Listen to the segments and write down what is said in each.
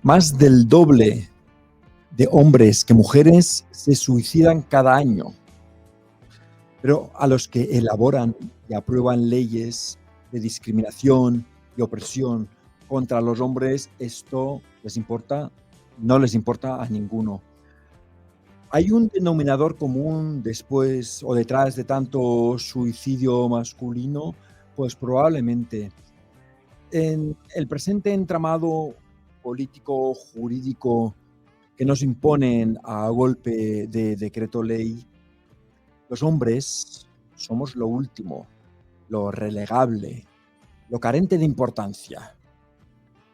Más del doble de hombres que mujeres se suicidan cada año. Pero a los que elaboran y aprueban leyes de discriminación y opresión contra los hombres, esto les importa, no les importa a ninguno. ¿Hay un denominador común después o detrás de tanto suicidio masculino? Pues probablemente. En el presente entramado político, jurídico que nos imponen a golpe de decreto ley, los hombres somos lo último, lo relegable, lo carente de importancia.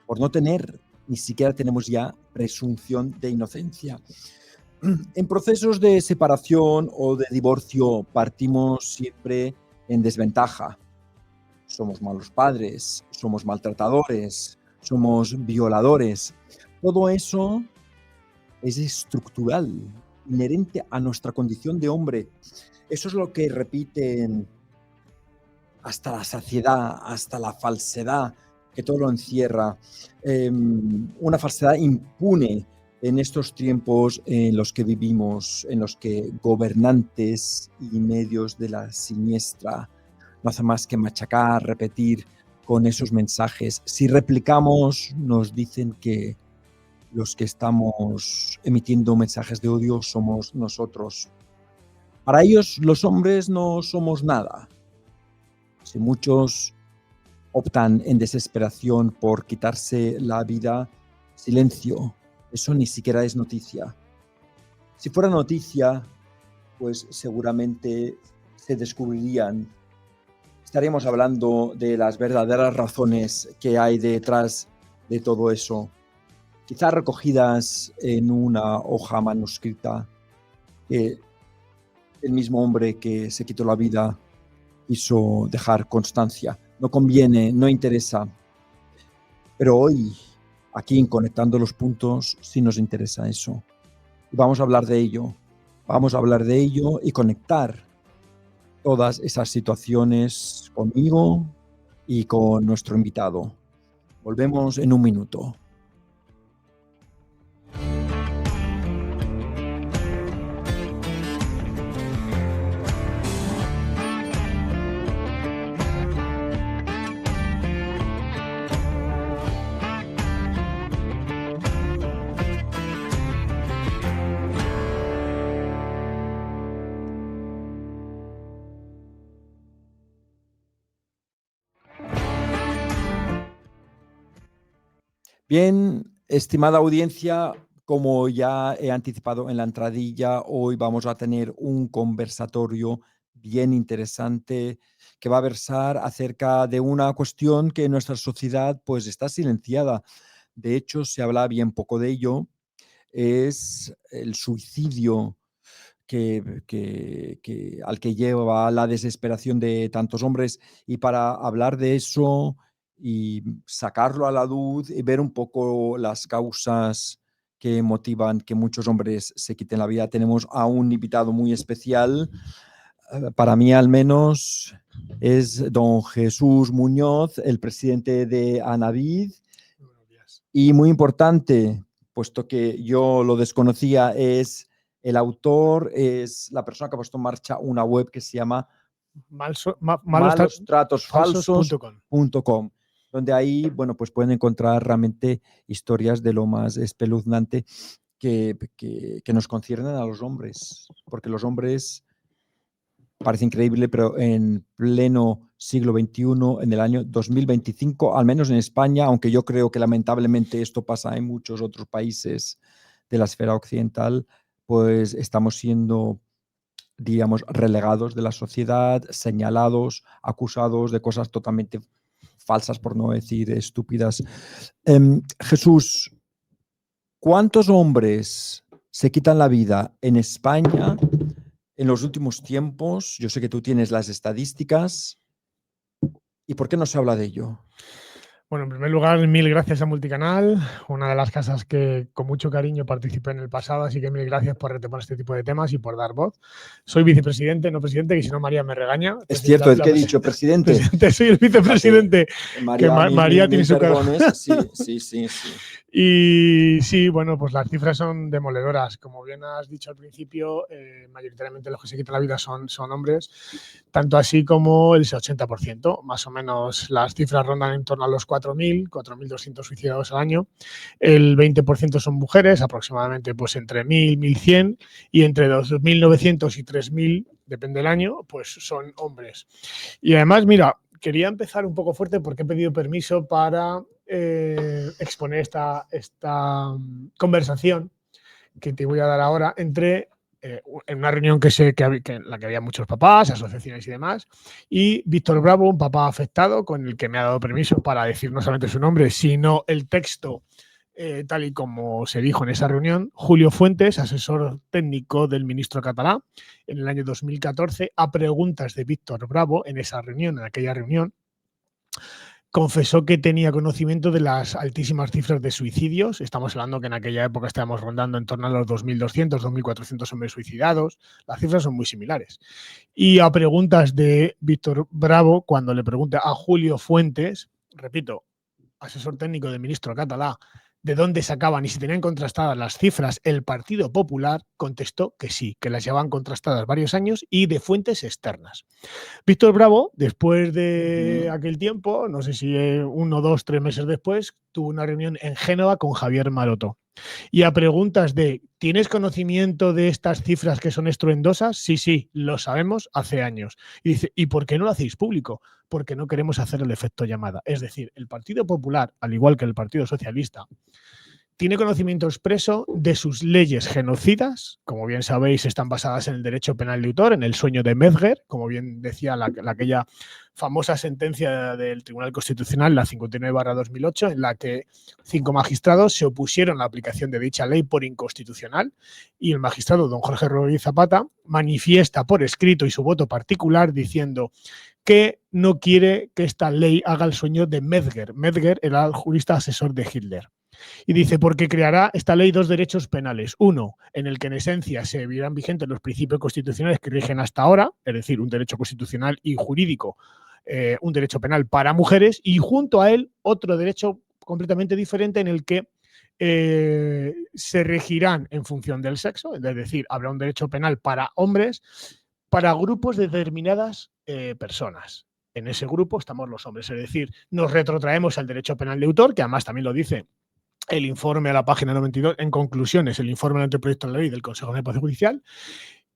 Por no tener, ni siquiera tenemos ya presunción de inocencia. En procesos de separación o de divorcio partimos siempre en desventaja. Somos malos padres, somos maltratadores, somos violadores. Todo eso es estructural, inherente a nuestra condición de hombre. Eso es lo que repiten hasta la saciedad, hasta la falsedad, que todo lo encierra. Una falsedad impune en estos tiempos en los que vivimos, en los que gobernantes y medios de la siniestra no hace más que machacar, repetir con esos mensajes. Si replicamos, nos dicen que los que estamos emitiendo mensajes de odio somos nosotros. Para ellos, los hombres no somos nada. Si muchos optan en desesperación por quitarse la vida, silencio, eso ni siquiera es noticia. Si fuera noticia, pues seguramente se descubrirían. Estaríamos hablando de las verdaderas razones que hay detrás de todo eso, quizás recogidas en una hoja manuscrita que el mismo hombre que se quitó la vida quiso dejar constancia. No conviene, no interesa. Pero hoy, aquí en Conectando los Puntos, sí nos interesa eso. Y vamos a hablar de ello. Vamos a hablar de ello y conectar todas esas situaciones conmigo y con nuestro invitado. Volvemos en un minuto. Bien, estimada audiencia, como ya he anticipado en la entradilla, hoy vamos a tener un conversatorio bien interesante que va a versar acerca de una cuestión que en nuestra sociedad pues está silenciada. De hecho, se habla bien poco de ello. Es el suicidio al que lleva la desesperación de tantos hombres. Y para hablar de eso y sacarlo a la luz y ver un poco las causas que motivan que muchos hombres se quiten la vida, tenemos a un invitado muy especial. Para mí, al menos, es don Jesús Muñoz, el presidente de Anavid. Y muy importante, puesto que yo lo desconocía, es el autor, es la persona que ha puesto en marcha una web que se llama malostratosfalsos.com, donde ahí, bueno, pues pueden encontrar realmente historias de lo más espeluznante que nos conciernen a los hombres, porque los hombres, parece increíble, pero en pleno siglo XXI, en el año 2025, al menos en España, aunque yo creo que lamentablemente esto pasa en muchos otros países de la esfera occidental, pues estamos siendo, digamos, relegados de la sociedad, señalados, acusados de cosas totalmente falsas, por no decir estúpidas. Jesús, ¿cuántos hombres se quitan la vida en España en los últimos tiempos? Yo sé que tú tienes las estadísticas. ¿Y por qué no se habla de ello? Bueno, en primer lugar, mil gracias a Multicanal, una de las casas que con mucho cariño participé en el pasado, así que mil gracias por retomar este tipo de temas y por dar voz. Soy vicepresidente, no presidente, que si no María me regaña. Es cierto, el que he dicho, presidente. Soy el vicepresidente. María, María tiene su perdones. Sí. Y sí, bueno, pues las cifras son demoledoras. Como bien has dicho al principio, mayoritariamente los que se quitan la vida son hombres, tanto así como el 80%. Más o menos las cifras rondan en torno a los 4.200 suicidados al año. El 20% son mujeres, aproximadamente pues entre 1.000, 1.100, y entre 2.900 y 3.000, depende del año, pues son hombres. Y además, mira, quería empezar un poco fuerte porque he pedido permiso para exponer esta conversación que te voy a dar ahora entre en una reunión en la que había muchos papás, asociaciones y demás, y Víctor Bravo, un papá afectado con el que me ha dado permiso para decir no solamente su nombre, sino el texto tal y como se dijo en esa reunión. Julio Fuentes, asesor técnico del ministro catalán en el año 2014, a preguntas de Víctor Bravo en aquella reunión, confesó que tenía conocimiento de las altísimas cifras de suicidios. Estamos hablando que en aquella época estábamos rondando en torno a los 2.200, 2.400 hombres suicidados. Las cifras son muy similares. Y a preguntas de Víctor Bravo, cuando le pregunta a Julio Fuentes, repito, asesor técnico del ministro catalán, de dónde sacaban y si tenían contrastadas las cifras, el Partido Popular contestó que sí, que las llevaban contrastadas varios años y de fuentes externas. Víctor Bravo, después de aquel tiempo, no sé si 1, 2, 3 meses después, tuvo una reunión en Génova con Javier Maroto. Y a preguntas de, ¿tienes conocimiento de estas cifras que son estruendosas? Sí, lo sabemos hace años. Y dice, ¿y por qué no lo hacéis público? Porque no queremos hacer el efecto llamada. Es decir, el Partido Popular, al igual que el Partido Socialista, tiene conocimiento expreso de sus leyes genocidas, como bien sabéis, están basadas en el derecho penal de autor, en el sueño de Medger, como bien decía aquella famosa sentencia del Tribunal Constitucional, la 59/2008, en la que 5 magistrados se opusieron a la aplicación de dicha ley por inconstitucional, y el magistrado don Jorge Rodríguez Zapata manifiesta por escrito y su voto particular diciendo que no quiere que esta ley haga el sueño de Medger. Medger era el jurista asesor de Hitler. Y dice, porque creará esta ley 2 derechos penales. Uno, en el que en esencia se verán vigentes los principios constitucionales que rigen hasta ahora, es decir, un derecho constitucional y jurídico, un derecho penal para mujeres, y junto a él otro derecho completamente diferente en el que se regirán en función del sexo, es decir, habrá un derecho penal para hombres, para grupos de determinadas personas. En ese grupo estamos los hombres, es decir, nos retrotraemos al derecho penal de autor, que además también lo dice el informe a la página 92, en conclusiones, el informe del anteproyecto de la ley del Consejo de Poder Judicial,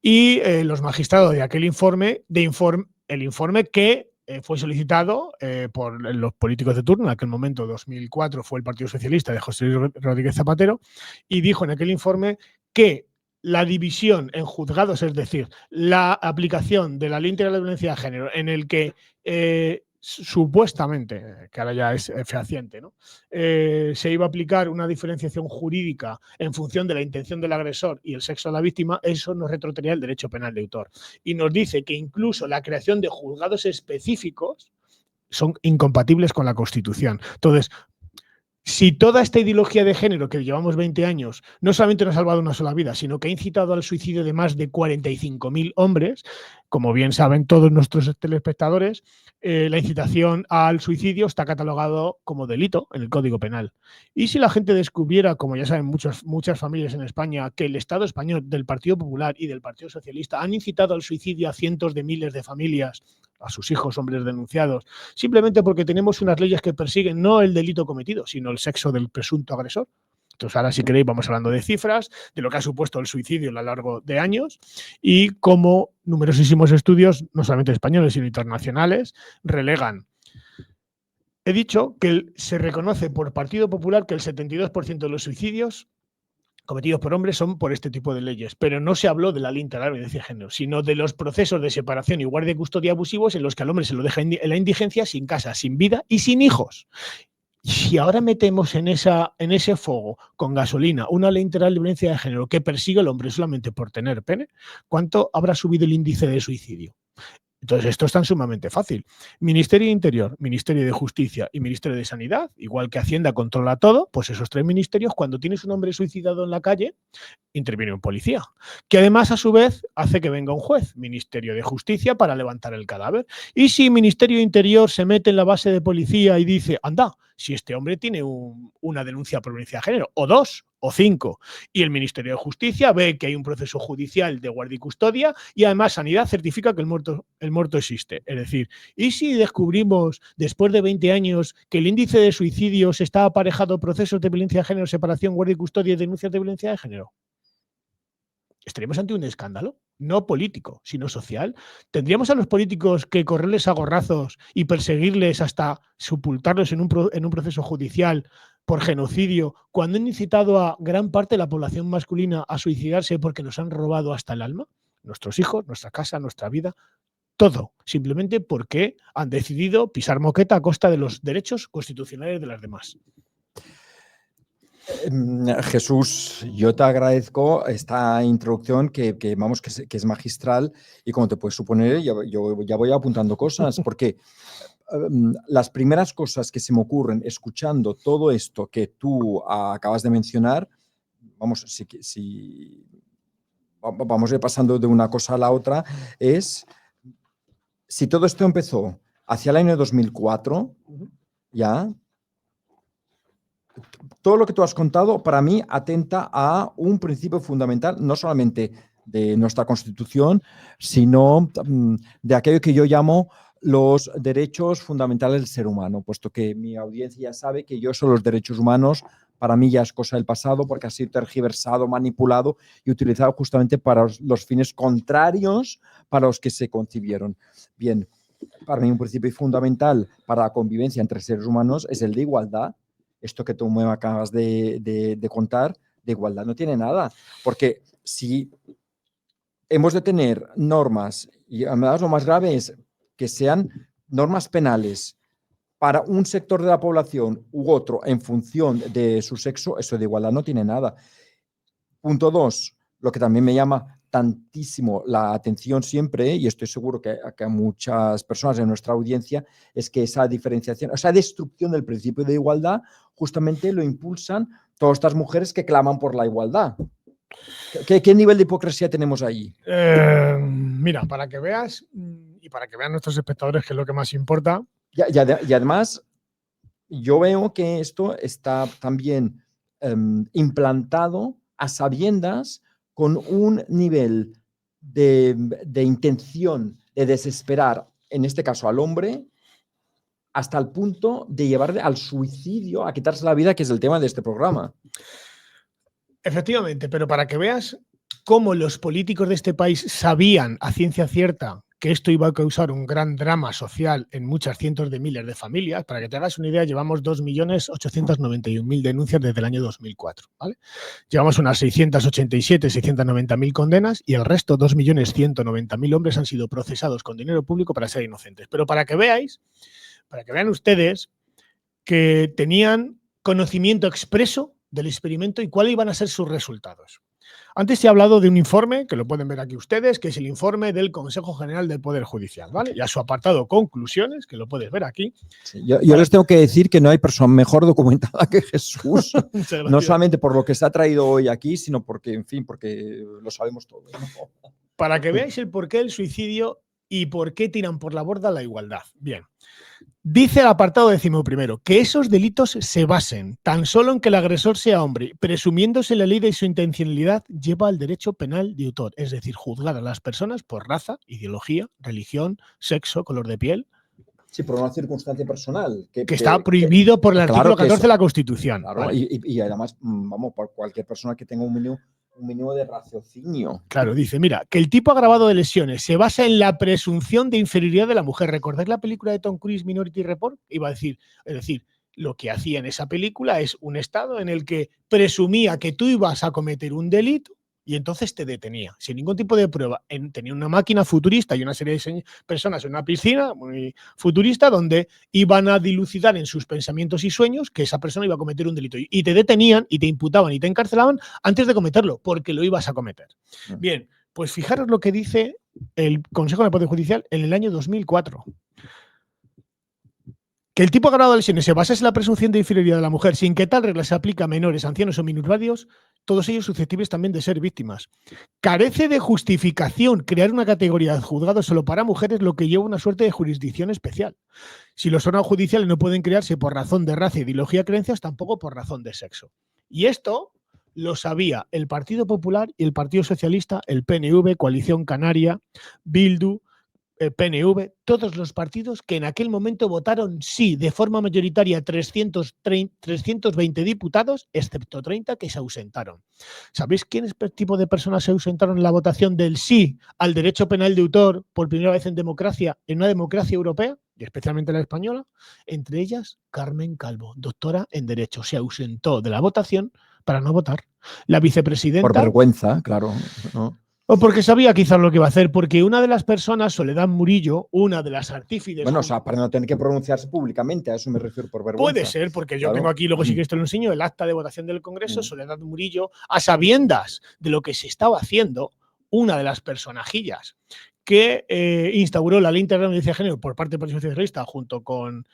y los magistrados de aquel informe, el informe que fue solicitado por los políticos de turno, en aquel momento, 2004, fue el Partido Socialista de José Luis Rodríguez Zapatero, y dijo en aquel informe que la división en juzgados, es decir, la aplicación de la Ley Integral de Violencia de Género, en el que supuestamente, que ahora ya es fehaciente, ¿no? Se iba a aplicar una diferenciación jurídica en función de la intención del agresor y el sexo de la víctima, eso nos retrotraería el derecho penal de autor. Y nos dice que incluso la creación de juzgados específicos son incompatibles con la Constitución. Entonces, si toda esta ideología de género que llevamos 20 años no solamente nos ha salvado una sola vida, sino que ha incitado al suicidio de más de 45.000 hombres, como bien saben todos nuestros telespectadores, la incitación al suicidio está catalogado como delito en el Código Penal. Y si la gente descubriera, como ya saben muchas familias en España, que el Estado español del Partido Popular y del Partido Socialista han incitado al suicidio a cientos de miles de familias, a sus hijos hombres denunciados, simplemente porque tenemos unas leyes que persiguen no el delito cometido, sino el sexo del presunto agresor. Entonces, ahora si queréis vamos hablando de cifras, de lo que ha supuesto el suicidio a lo largo de años y cómo numerosísimos estudios, no solamente españoles, sino internacionales, relegan. He dicho que se reconoce por Partido Popular que el 72% de los suicidios cometidos por hombres son por este tipo de leyes, pero no se habló de la Ley Integral de Violencia de Género, sino de los procesos de separación y guardia y custodia abusivos en los que al hombre se lo deja en la indigencia, sin casa, sin vida y sin hijos. Si ahora metemos en ese fuego con gasolina una Ley Integral de Violencia de Género que persigue al hombre solamente por tener pene, ¿cuánto habrá subido el índice de suicidio? Entonces, esto es tan sumamente fácil. Ministerio de Interior, Ministerio de Justicia y Ministerio de Sanidad, igual que Hacienda controla todo, pues esos tres ministerios, cuando tienes un hombre suicidado en la calle, interviene un policía, que además a su vez hace que venga un juez, Ministerio de Justicia, para levantar el cadáver. Y si Ministerio de Interior se mete en la base de policía y dice, anda, si este hombre tiene una denuncia por violencia de género, o 2, o 5, y el Ministerio de Justicia ve que hay un proceso judicial de guardia y custodia, y además Sanidad certifica que el muerto existe. Es decir, ¿y si descubrimos después de 20 años que el índice de suicidios está aparejado a procesos de violencia de género, separación, guardia y custodia y denuncias de violencia de género? Estaríamos ante un escándalo, no político, sino social. ¿Tendríamos a los políticos que correrles a gorrazos y perseguirles hasta sepultarlos en un proceso judicial por genocidio, cuando han incitado a gran parte de la población masculina a suicidarse porque nos han robado hasta el alma? Nuestros hijos, nuestra casa, nuestra vida, todo, simplemente porque han decidido pisar moqueta a costa de los derechos constitucionales de las demás. Jesús, yo te agradezco esta introducción que es magistral, y como te puedes suponer, yo ya voy apuntando cosas, porque las primeras cosas que se me ocurren escuchando todo esto que tú acabas de mencionar, vamos a ir pasando de una cosa a la otra, es si todo esto empezó hacia el año 2004, ya... Todo lo que tú has contado, para mí, atenta a un principio fundamental, no solamente de nuestra Constitución, sino de aquello que yo llamo los derechos fundamentales del ser humano, puesto que mi audiencia ya sabe que yo soy los derechos humanos, para mí ya es cosa del pasado, porque ha sido tergiversado, manipulado y utilizado justamente para los fines contrarios para los que se concibieron. Bien, para mí un principio fundamental para la convivencia entre seres humanos es el de igualdad. Esto que tú me acabas de contar, de igualdad, no tiene nada. Porque si hemos de tener normas, y además lo más grave es que sean normas penales para un sector de la población u otro en función de su sexo, eso de igualdad no tiene nada. Punto 2, lo que también me llama tantísimo la atención siempre, y estoy seguro que a muchas personas en nuestra audiencia, es que esa diferenciación, esa destrucción del principio de igualdad, justamente lo impulsan todas estas mujeres que claman por la igualdad. ¿Qué nivel de hipocresía tenemos ahí? Mira, para que veas, y para que vean nuestros espectadores, que es lo que más importa. Y además, yo veo que esto está también implantado a sabiendas, con un nivel de intención de desesperar, en este caso al hombre, hasta el punto de llevarle al suicidio, a quitarse la vida, que es el tema de este programa. Efectivamente, pero para que veas cómo los políticos de este país sabían a ciencia cierta que esto iba a causar un gran drama social en muchas cientos de miles de familias. Para que te hagas una idea, llevamos 2.891.000 denuncias desde el año 2004, ¿vale? Llevamos unas 687, 690.000 condenas, y el resto, 2.190.000 hombres, han sido procesados con dinero público para ser inocentes. Pero para que vean ustedes que tenían conocimiento expreso del experimento y cuáles iban a ser sus resultados. Antes he hablado de un informe, que lo pueden ver aquí ustedes, que es el informe del Consejo General del Poder Judicial, ¿vale? Y a su apartado conclusiones, que lo puedes ver aquí. Sí, yo les tengo que decir que no hay persona mejor documentada que Jesús. No solamente por lo que se ha traído hoy aquí, sino porque, en fin, porque lo sabemos todo, ¿no? Para que veáis el porqué del suicidio y por qué tiran por la borda la igualdad. Bien. Dice el apartado 11º que esos delitos se basen tan solo en que el agresor sea hombre, presumiéndose la ley de su intencionalidad, lleva al derecho penal de autor, es decir, juzgar a las personas por raza, ideología, religión, sexo, color de piel. Sí, por una circunstancia personal. Que está prohibido por el artículo 14 de la Constitución. Claro, ¿vale? Y además, vamos, por cualquier persona que tenga un mínimo de raciocinio. Claro, dice, mira, que el tipo agravado de lesiones se basa en la presunción de inferioridad de la mujer. ¿Recordáis la película de Tom Cruise, Minority Report? Iba a decir, es decir, lo que hacía en esa película es un estado en el que presumía que tú ibas a cometer un delito y entonces te detenía, sin ningún tipo de prueba. Tenía una máquina futurista y una serie de personas en una piscina muy futurista donde iban a dilucidar en sus pensamientos y sueños que esa persona iba a cometer un delito. Y te detenían y te imputaban y te encarcelaban antes de cometerlo, porque lo ibas a cometer. Bien, Pues fijaros lo que dice el Consejo del Poder Judicial en el año 2004. Que el tipo agravado de lesiones se basase en la presunción de inferioridad de la mujer sin que tal regla se aplique a menores, ancianos o minusválidos, todos ellos susceptibles también de ser víctimas. Carece de justificación crear una categoría de juzgados solo para mujeres, lo que lleva una suerte de jurisdicción especial. Si los órganos judiciales no pueden crearse por razón de raza, ideología, creencias, tampoco por razón de sexo. Y esto lo sabía el Partido Popular y el Partido Socialista, el PNV, Coalición Canaria, Bildu, PNV, todos los partidos que en aquel momento votaron sí de forma mayoritaria 320 diputados, excepto 30 que se ausentaron. ¿Sabéis quiénes tipo de personas se ausentaron en la votación del sí al derecho penal de autor por primera vez en democracia, en una democracia europea, y especialmente la española? Entre ellas, Carmen Calvo, doctora en Derecho, se ausentó de la votación para no votar. La vicepresidenta... Por vergüenza, claro, ¿no? O porque sabía quizás lo que iba a hacer, porque una de las personas, Soledad Murillo, una de las artífices... Bueno, o sea, para no tener que pronunciarse públicamente, a eso me refiero por vergüenza. Puede ser, porque yo claro. tengo aquí, luego si quieres te lo enseño, el acta de votación del Congreso, Soledad Murillo, a sabiendas de lo que se estaba haciendo, una de las personajillas que instauró la Ley Integral de Violencia de Género por parte del Partido Socialista junto con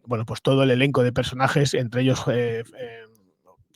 bueno, pues todo el elenco de personajes, entre ellos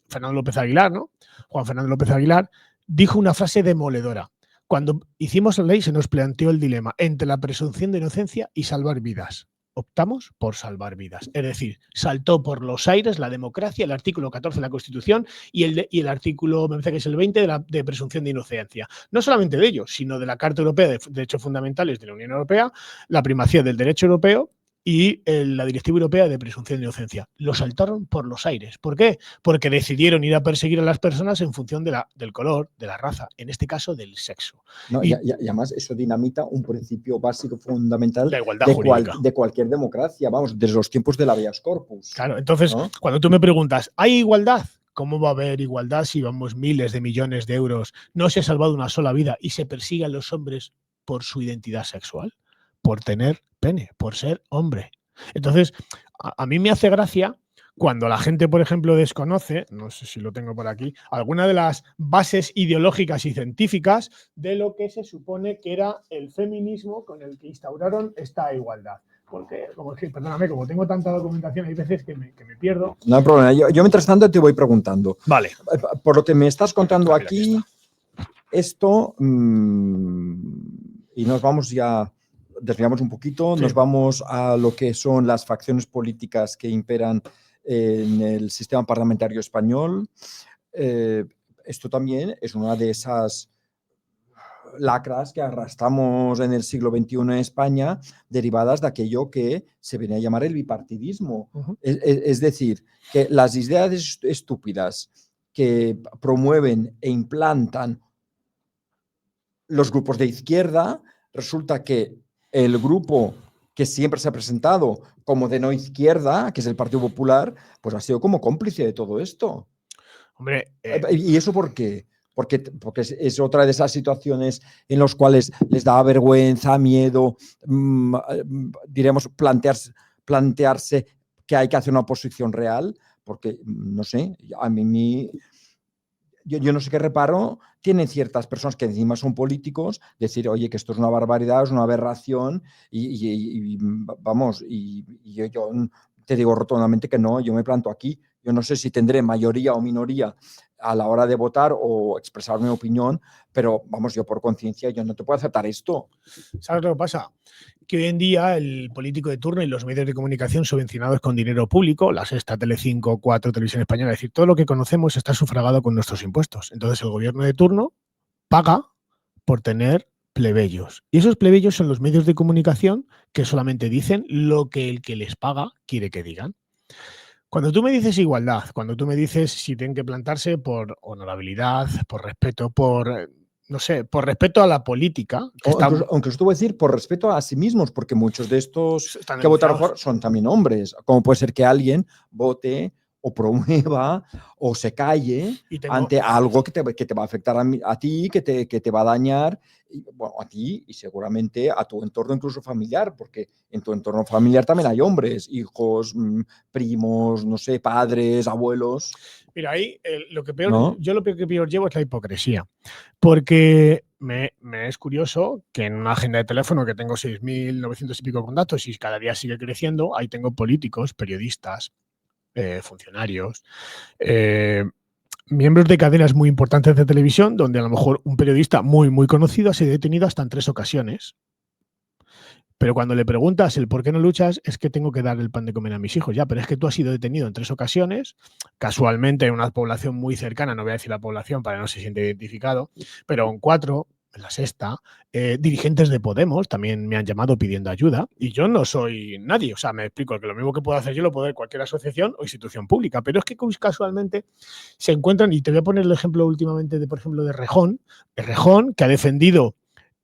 Fernando López Aguilar, ¿no? Juan Fernando López Aguilar, dijo una frase demoledora. Cuando hicimos la ley se nos planteó el dilema entre la presunción de inocencia y salvar vidas. Optamos por salvar vidas. Es decir, saltó por los aires la democracia, el artículo 14 de la Constitución y el artículo, me parece que es el 20, de presunción de inocencia. No solamente de ello, sino de la Carta Europea de Derechos Fundamentales de la Unión Europea, la primacía del derecho europeo y la Directiva Europea de Presunción de Inocencia. Lo saltaron por los aires. ¿Por qué? Porque decidieron ir a perseguir a las personas en función del color, de la raza, en este caso del sexo. No, y además eso dinamita un principio básico fundamental la igualdad jurídica. De cualquier democracia, vamos, desde los tiempos del habeas corpus. Claro, entonces, ¿no? Cuando tú me preguntas, ¿hay igualdad? ¿Cómo va a haber igualdad si vamos miles de millones de euros, no se ha salvado una sola vida y se persigue a los hombres por su identidad sexual? Por tener pene, por ser hombre. Entonces, a mí me hace gracia cuando la gente, por ejemplo, desconoce, no sé si lo tengo por aquí, alguna de las bases ideológicas y científicas de lo que se supone que era el feminismo con el que instauraron esta igualdad. Porque, perdóname, como tengo tanta documentación, hay veces que me pierdo. No hay problema. Yo mientras tanto te voy preguntando. Vale. Por lo que me estás contando aquí, esto, y nos vamos ya... Desviamos un poquito, sí. Nos vamos a lo que son las facciones políticas que imperan en el sistema parlamentario español. Esto también es una de esas lacras que arrastramos en el siglo XXI en España, derivadas de aquello que se viene a llamar el bipartidismo. Es decir, que las ideas estúpidas que promueven e implantan los grupos de izquierda, resulta que el grupo que siempre se ha presentado como de no izquierda, que es el Partido Popular, pues ha sido como cómplice de todo esto. Hombre, ¿Y eso por qué? Porque es otra de esas situaciones en las cuales les da vergüenza, miedo, diremos, plantearse que hay que hacer una oposición real, porque, no sé, a mí... Yo no sé qué reparo tienen ciertas personas que encima son políticos, decir, oye, que esto es una barbaridad, es una aberración, y yo te digo rotundamente que no, yo me planto aquí. Yo no sé si tendré mayoría o minoría a la hora de votar o expresar mi opinión, pero vamos, yo por conciencia, yo no te puedo aceptar esto. ¿Sabes lo que pasa? Que hoy en día el político de turno y los medios de comunicación subvencionados con dinero público, la Sexta, Telecinco, 4, Televisión Española, es decir, todo lo que conocemos está sufragado con nuestros impuestos. Entonces el gobierno de turno paga por tener plebeyos. Y esos plebeyos son los medios de comunicación que solamente dicen lo que el que les paga quiere que digan. Cuando tú me dices igualdad, cuando tú me dices si tienen que plantarse por honorabilidad, por respeto, por... no sé, por respeto a la política. Aunque os te voy a decir por respeto a sí mismos, porque muchos de estos que votaron por son también hombres. Como puede ser que alguien vote o promueva o se calle ante algo que te va a afectar a ti, que te va a dañar, bueno, a ti y seguramente a tu entorno incluso familiar, porque en tu entorno familiar también hay hombres, hijos, primos, no sé, padres, abuelos. Mira, ahí lo peor que peor llevo es la hipocresía, porque me es curioso que en una agenda de teléfono que tengo 6.900 y pico con datos y cada día sigue creciendo, ahí tengo políticos, periodistas, funcionarios, miembros de cadenas muy importantes de televisión, donde a lo mejor un periodista muy, muy conocido ha sido detenido hasta en 3 ocasiones. Pero cuando le preguntas el por qué no luchas, es que tengo que dar el pan de comer a mis hijos. Ya, pero es que tú has sido detenido en 3 ocasiones, casualmente en una población muy cercana, no voy a decir la población para que no se siente identificado, pero en 4, en la 6ª, dirigentes de Podemos también me han llamado pidiendo ayuda y yo no soy nadie. O sea, me explico que lo mismo que puedo hacer yo lo puede cualquier asociación o institución pública, pero es que casualmente se encuentran, y te voy a poner el ejemplo últimamente de, por ejemplo, de Rejón, que ha defendido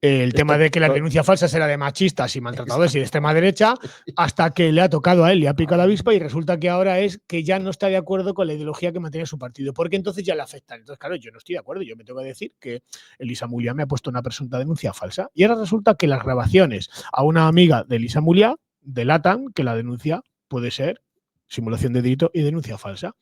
el tema de que las denuncias falsas era de machistas y maltratadores y de extrema derecha, hasta que le ha tocado a él, le ha picado la avispa y resulta que ahora es que ya no está de acuerdo con la ideología que mantiene su partido, porque entonces ya le afectan. Entonces, claro, yo no estoy de acuerdo, yo me tengo que decir que Elisa Muliá me ha puesto una presunta denuncia falsa y ahora resulta que las grabaciones a una amiga de Elisa Muliá delatan que la denuncia puede ser simulación de delito y denuncia falsa.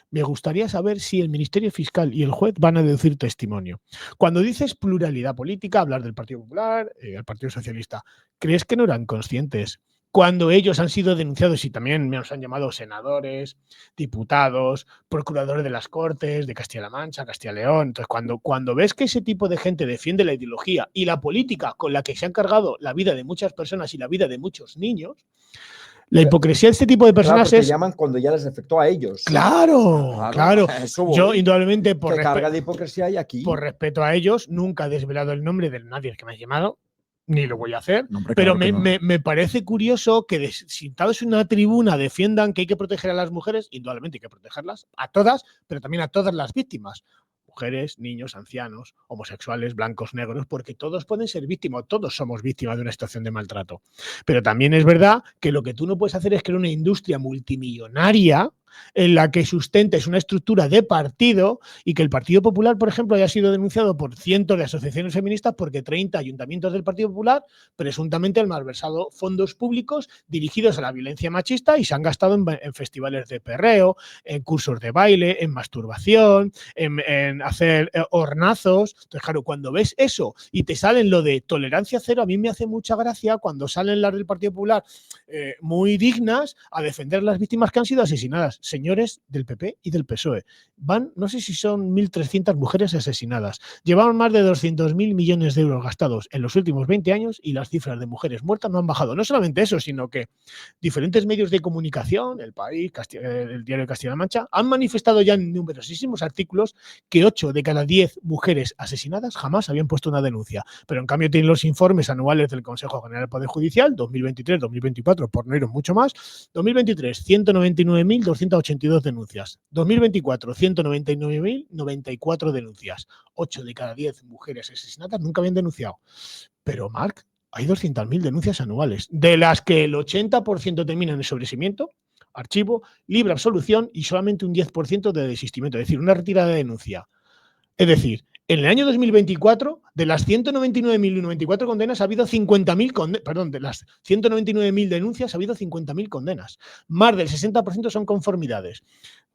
Me gustaría saber si el Ministerio Fiscal y el juez van a deducir testimonio. Cuando dices pluralidad política, hablar del Partido Popular, el Partido Socialista, ¿crees que no eran conscientes cuando ellos han sido denunciados y también nos han llamado senadores, diputados, procuradores de las Cortes, de Castilla-La Mancha, Castilla-León? Entonces, cuando ves que ese tipo de gente defiende la ideología y la política con la que se han cargado la vida de muchas personas y la vida de muchos niños, la hipocresía de este tipo de personas es... llaman cuando ya les afectó a ellos. Claro. Yo, indudablemente, ¿Qué carga de hipocresía hay aquí? Por respeto a ellos, nunca he desvelado el nombre de nadie que me ha llamado, ni lo voy a hacer, hombre, pero claro me parece curioso que sentados en una tribuna defiendan que hay que proteger a las mujeres, indudablemente hay que protegerlas, a todas, pero también a todas las víctimas. Mujeres, niños, ancianos, homosexuales, blancos, negros, porque todos pueden ser víctimas, todos somos víctimas de una situación de maltrato. Pero también es verdad que lo que tú no puedes hacer es crear una industria multimillonaria en la que sustentes una estructura de partido y que el Partido Popular, por ejemplo, haya sido denunciado por cientos de asociaciones feministas porque 30 ayuntamientos del Partido Popular presuntamente han malversado fondos públicos dirigidos a la violencia machista y se han gastado en festivales de perreo, en cursos de baile, en masturbación, en hacer hornazos. Entonces, claro, cuando ves eso y te salen lo de tolerancia cero, a mí me hace mucha gracia cuando salen las del Partido Popular muy dignas a defender a las víctimas que han sido asesinadas. Señores del PP y del PSOE. No sé si son 1.300 mujeres asesinadas. Llevaban más de 200.000 millones de euros gastados en los últimos 20 años y las cifras de mujeres muertas no han bajado. No solamente eso, sino que diferentes medios de comunicación, El País, el Diario de Castilla-La Mancha, han manifestado ya en numerosísimos artículos que 8 de cada 10 mujeres asesinadas jamás habían puesto una denuncia. Pero en cambio tienen los informes anuales del Consejo General del Poder Judicial, 2023-2024, por no ir mucho más. 2023, 199.282 denuncias. 2024, 199.094 denuncias. 8 de cada 10 mujeres asesinadas nunca habían denunciado. Pero, Marc, hay 200.000 denuncias anuales, de las que el 80% terminan en sobreseimiento, archivo, libre absolución y solamente un 10% de desistimiento, es decir, una retirada de denuncia. Es decir, en el año 2024, de las 199.094 condenas, ha habido 50.000 condenas. Perdón, de las 199.000 denuncias, ha habido 50.000 condenas. Más del 60% son conformidades.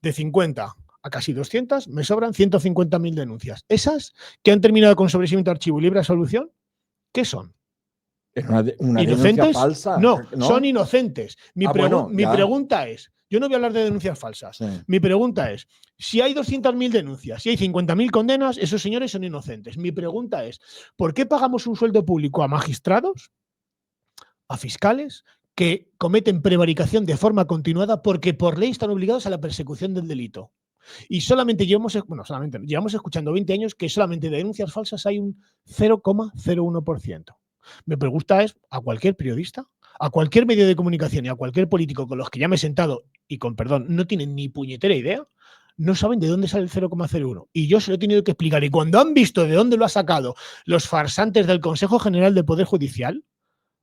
De 50 a casi 200, me sobran 150.000 denuncias. Esas que han terminado con sobreseimiento, archivo y libre absolución, ¿qué son? Una denuncia falsa. No, son inocentes. Mi pregunta es, yo no voy a hablar de denuncias falsas. Sí. Mi pregunta es, si hay 200.000 denuncias, si hay 50.000 condenas, esos señores son inocentes. Mi pregunta es, ¿por qué pagamos un sueldo público a magistrados, a fiscales, que cometen prevaricación de forma continuada porque por ley están obligados a la persecución del delito? Y llevamos escuchando 20 años que solamente de denuncias falsas hay un 0,01%. Mi pregunta es a cualquier periodista, a cualquier medio de comunicación y a cualquier político con los que ya me he sentado y con perdón no tienen ni puñetera idea, no saben de dónde sale el 0,01. Y yo se lo he tenido que explicar. Y cuando han visto de dónde lo ha sacado los farsantes del Consejo General del Poder Judicial,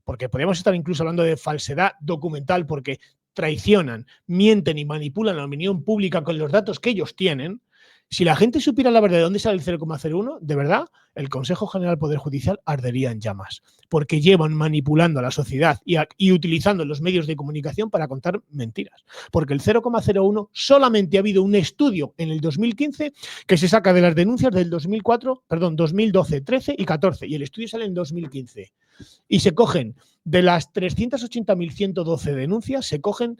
porque podríamos estar incluso hablando de falsedad documental, porque traicionan, mienten y manipulan a la opinión pública con los datos que ellos tienen, si la gente supiera la verdad de dónde sale el 0,01, de verdad, el Consejo General del Poder Judicial ardería en llamas, porque llevan manipulando a la sociedad y utilizando los medios de comunicación para contar mentiras. Porque el 0,01 solamente ha habido un estudio en el 2015 que se saca de las denuncias del 2012, 13 y 14, y el estudio sale en 2015. Y se cogen, de las 380.112 denuncias, se cogen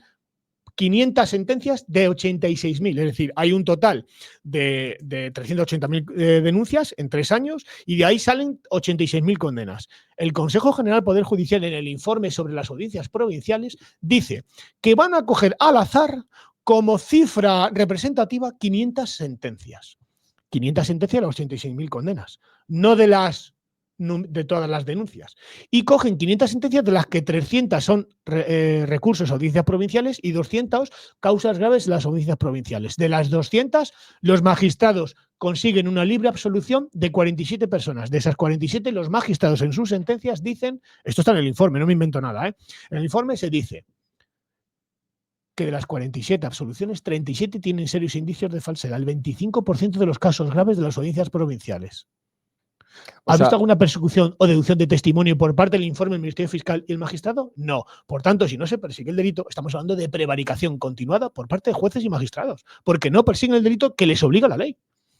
500 sentencias de 86.000, es decir, hay un total de 380.000 denuncias en 3 años y de ahí salen 86.000 condenas. El Consejo General del Poder Judicial, en el informe sobre las audiencias provinciales, dice que van a coger al azar como cifra representativa 500 sentencias. 500 sentencias de las 86.000 condenas, no de todas las denuncias. Y cogen 500 sentencias, de las que 300 son recursos a audiencias provinciales y 200 causas graves de las audiencias provinciales. De las 200, los magistrados consiguen una libre absolución de 47 personas. De esas 47, los magistrados en sus sentencias dicen, esto está en el informe, no me invento nada, en el informe se dice que de las 47 absoluciones, 37 tienen serios indicios de falsedad, el 25% de los casos graves de las audiencias provinciales. ¿Has visto alguna persecución o deducción de testimonio por parte del informe del Ministerio Fiscal y el magistrado? No. Por tanto, si no se persigue el delito, estamos hablando de prevaricación continuada por parte de jueces y magistrados, porque no persiguen el delito que les obliga la ley.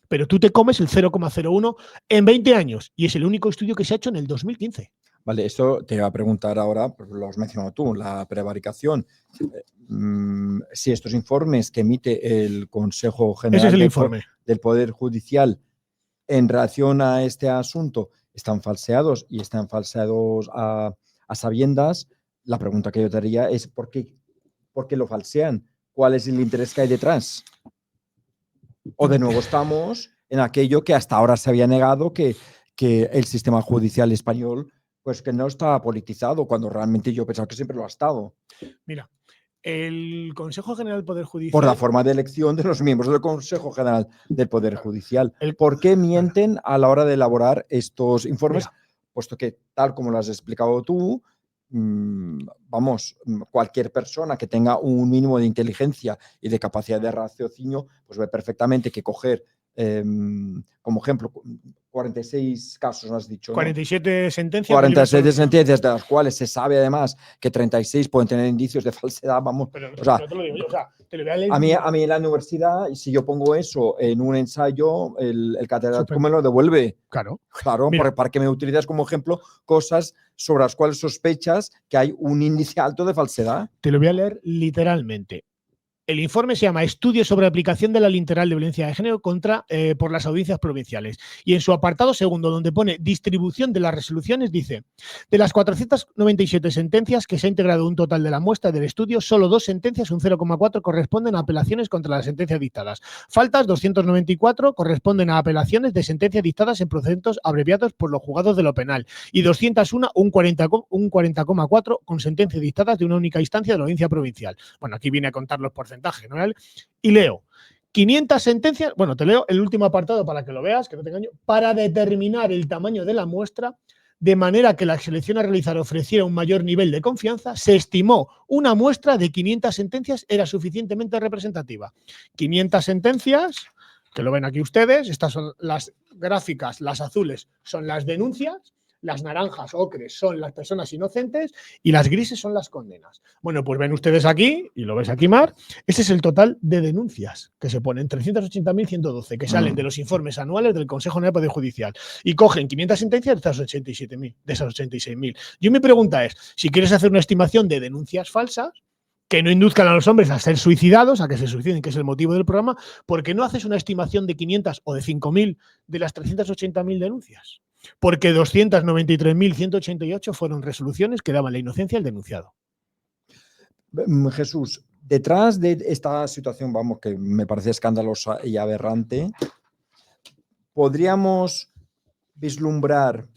Pero tú te comes el 0,01 en 20 años y es el único estudio que se ha hecho en el 2015. Vale, esto te iba a preguntar ahora, pues lo has mencionado tú, la prevaricación. Si estos informes que emite el Consejo General del Poder Judicial en relación a este asunto están falseados y están falseados a sabiendas, la pregunta que yo te haría es ¿por qué lo falsean? ¿Cuál es el interés que hay detrás? O de nuevo estamos en aquello que hasta ahora se había negado, que el sistema judicial español pues que no está politizado, cuando realmente yo pensaba que siempre lo ha estado. Mira, el Consejo General del Poder Judicial... Por la forma de elección de los miembros del Consejo General del Poder Judicial. ¿Por qué mienten a la hora de elaborar estos informes? Mira, puesto que, tal como lo has explicado tú, cualquier persona que tenga un mínimo de inteligencia y de capacidad de raciocinio, pues ve perfectamente que coger, como ejemplo, 46 casos, has dicho, ¿no? 47 sentencias. 47 sentencias, de las cuales se sabe además que 36 pueden tener indicios de falsedad, vamos. Pero o sea, no te lo digo yo, o sea, te lo voy a leer. A mí en la universidad, si yo pongo eso en un ensayo, el catedrático me lo devuelve. Claro. Claro, para que me utilizas como ejemplo cosas sobre las cuales sospechas que hay un índice alto de falsedad. Te lo voy a leer literalmente. El informe se llama Estudio sobre aplicación de la ley integral de violencia de género por las audiencias provinciales. Y en su apartado segundo, donde pone distribución de las resoluciones, dice: de las 497 sentencias que se ha integrado un total de la muestra del estudio, solo 2 sentencias, un 0,4, corresponden a apelaciones contra las sentencias dictadas. Faltas 294 corresponden a apelaciones de sentencias dictadas en procedimientos abreviados por los juzgados de lo penal. Y 201, un 40,4, con sentencias dictadas de una única instancia de la audiencia provincial. Bueno, aquí viene a contar los porcentajes. Y leo 500 sentencias, bueno, te leo el último apartado para que lo veas, que no te engaño, para determinar el tamaño de la muestra, de manera que la selección a realizar ofreciera un mayor nivel de confianza, se estimó una muestra de 500 sentencias era suficientemente representativa. 500 sentencias, que lo ven aquí ustedes, estas son las gráficas, las azules son las denuncias, las naranjas ocres son las personas inocentes y las grises son las condenas. Bueno, pues ven ustedes aquí, y lo ves aquí, Mar, ese es el total de denuncias que se ponen, 380.112, que salen de los informes anuales del Consejo General del Poder Judicial, y cogen 500 sentencias de esas 87.000, de esas 86.000. Yo mi pregunta es, si quieres hacer una estimación de denuncias falsas, que no induzcan a los hombres a ser suicidados, a que se suiciden, que es el motivo del programa, ¿por qué no haces una estimación de 500 o de 5.000 de las 380.000 denuncias? Porque 293.188 fueron resoluciones que daban la inocencia al denunciado. Jesús, detrás de esta situación, vamos, que me parece escandalosa y aberrante, ¿podríamos vislumbrar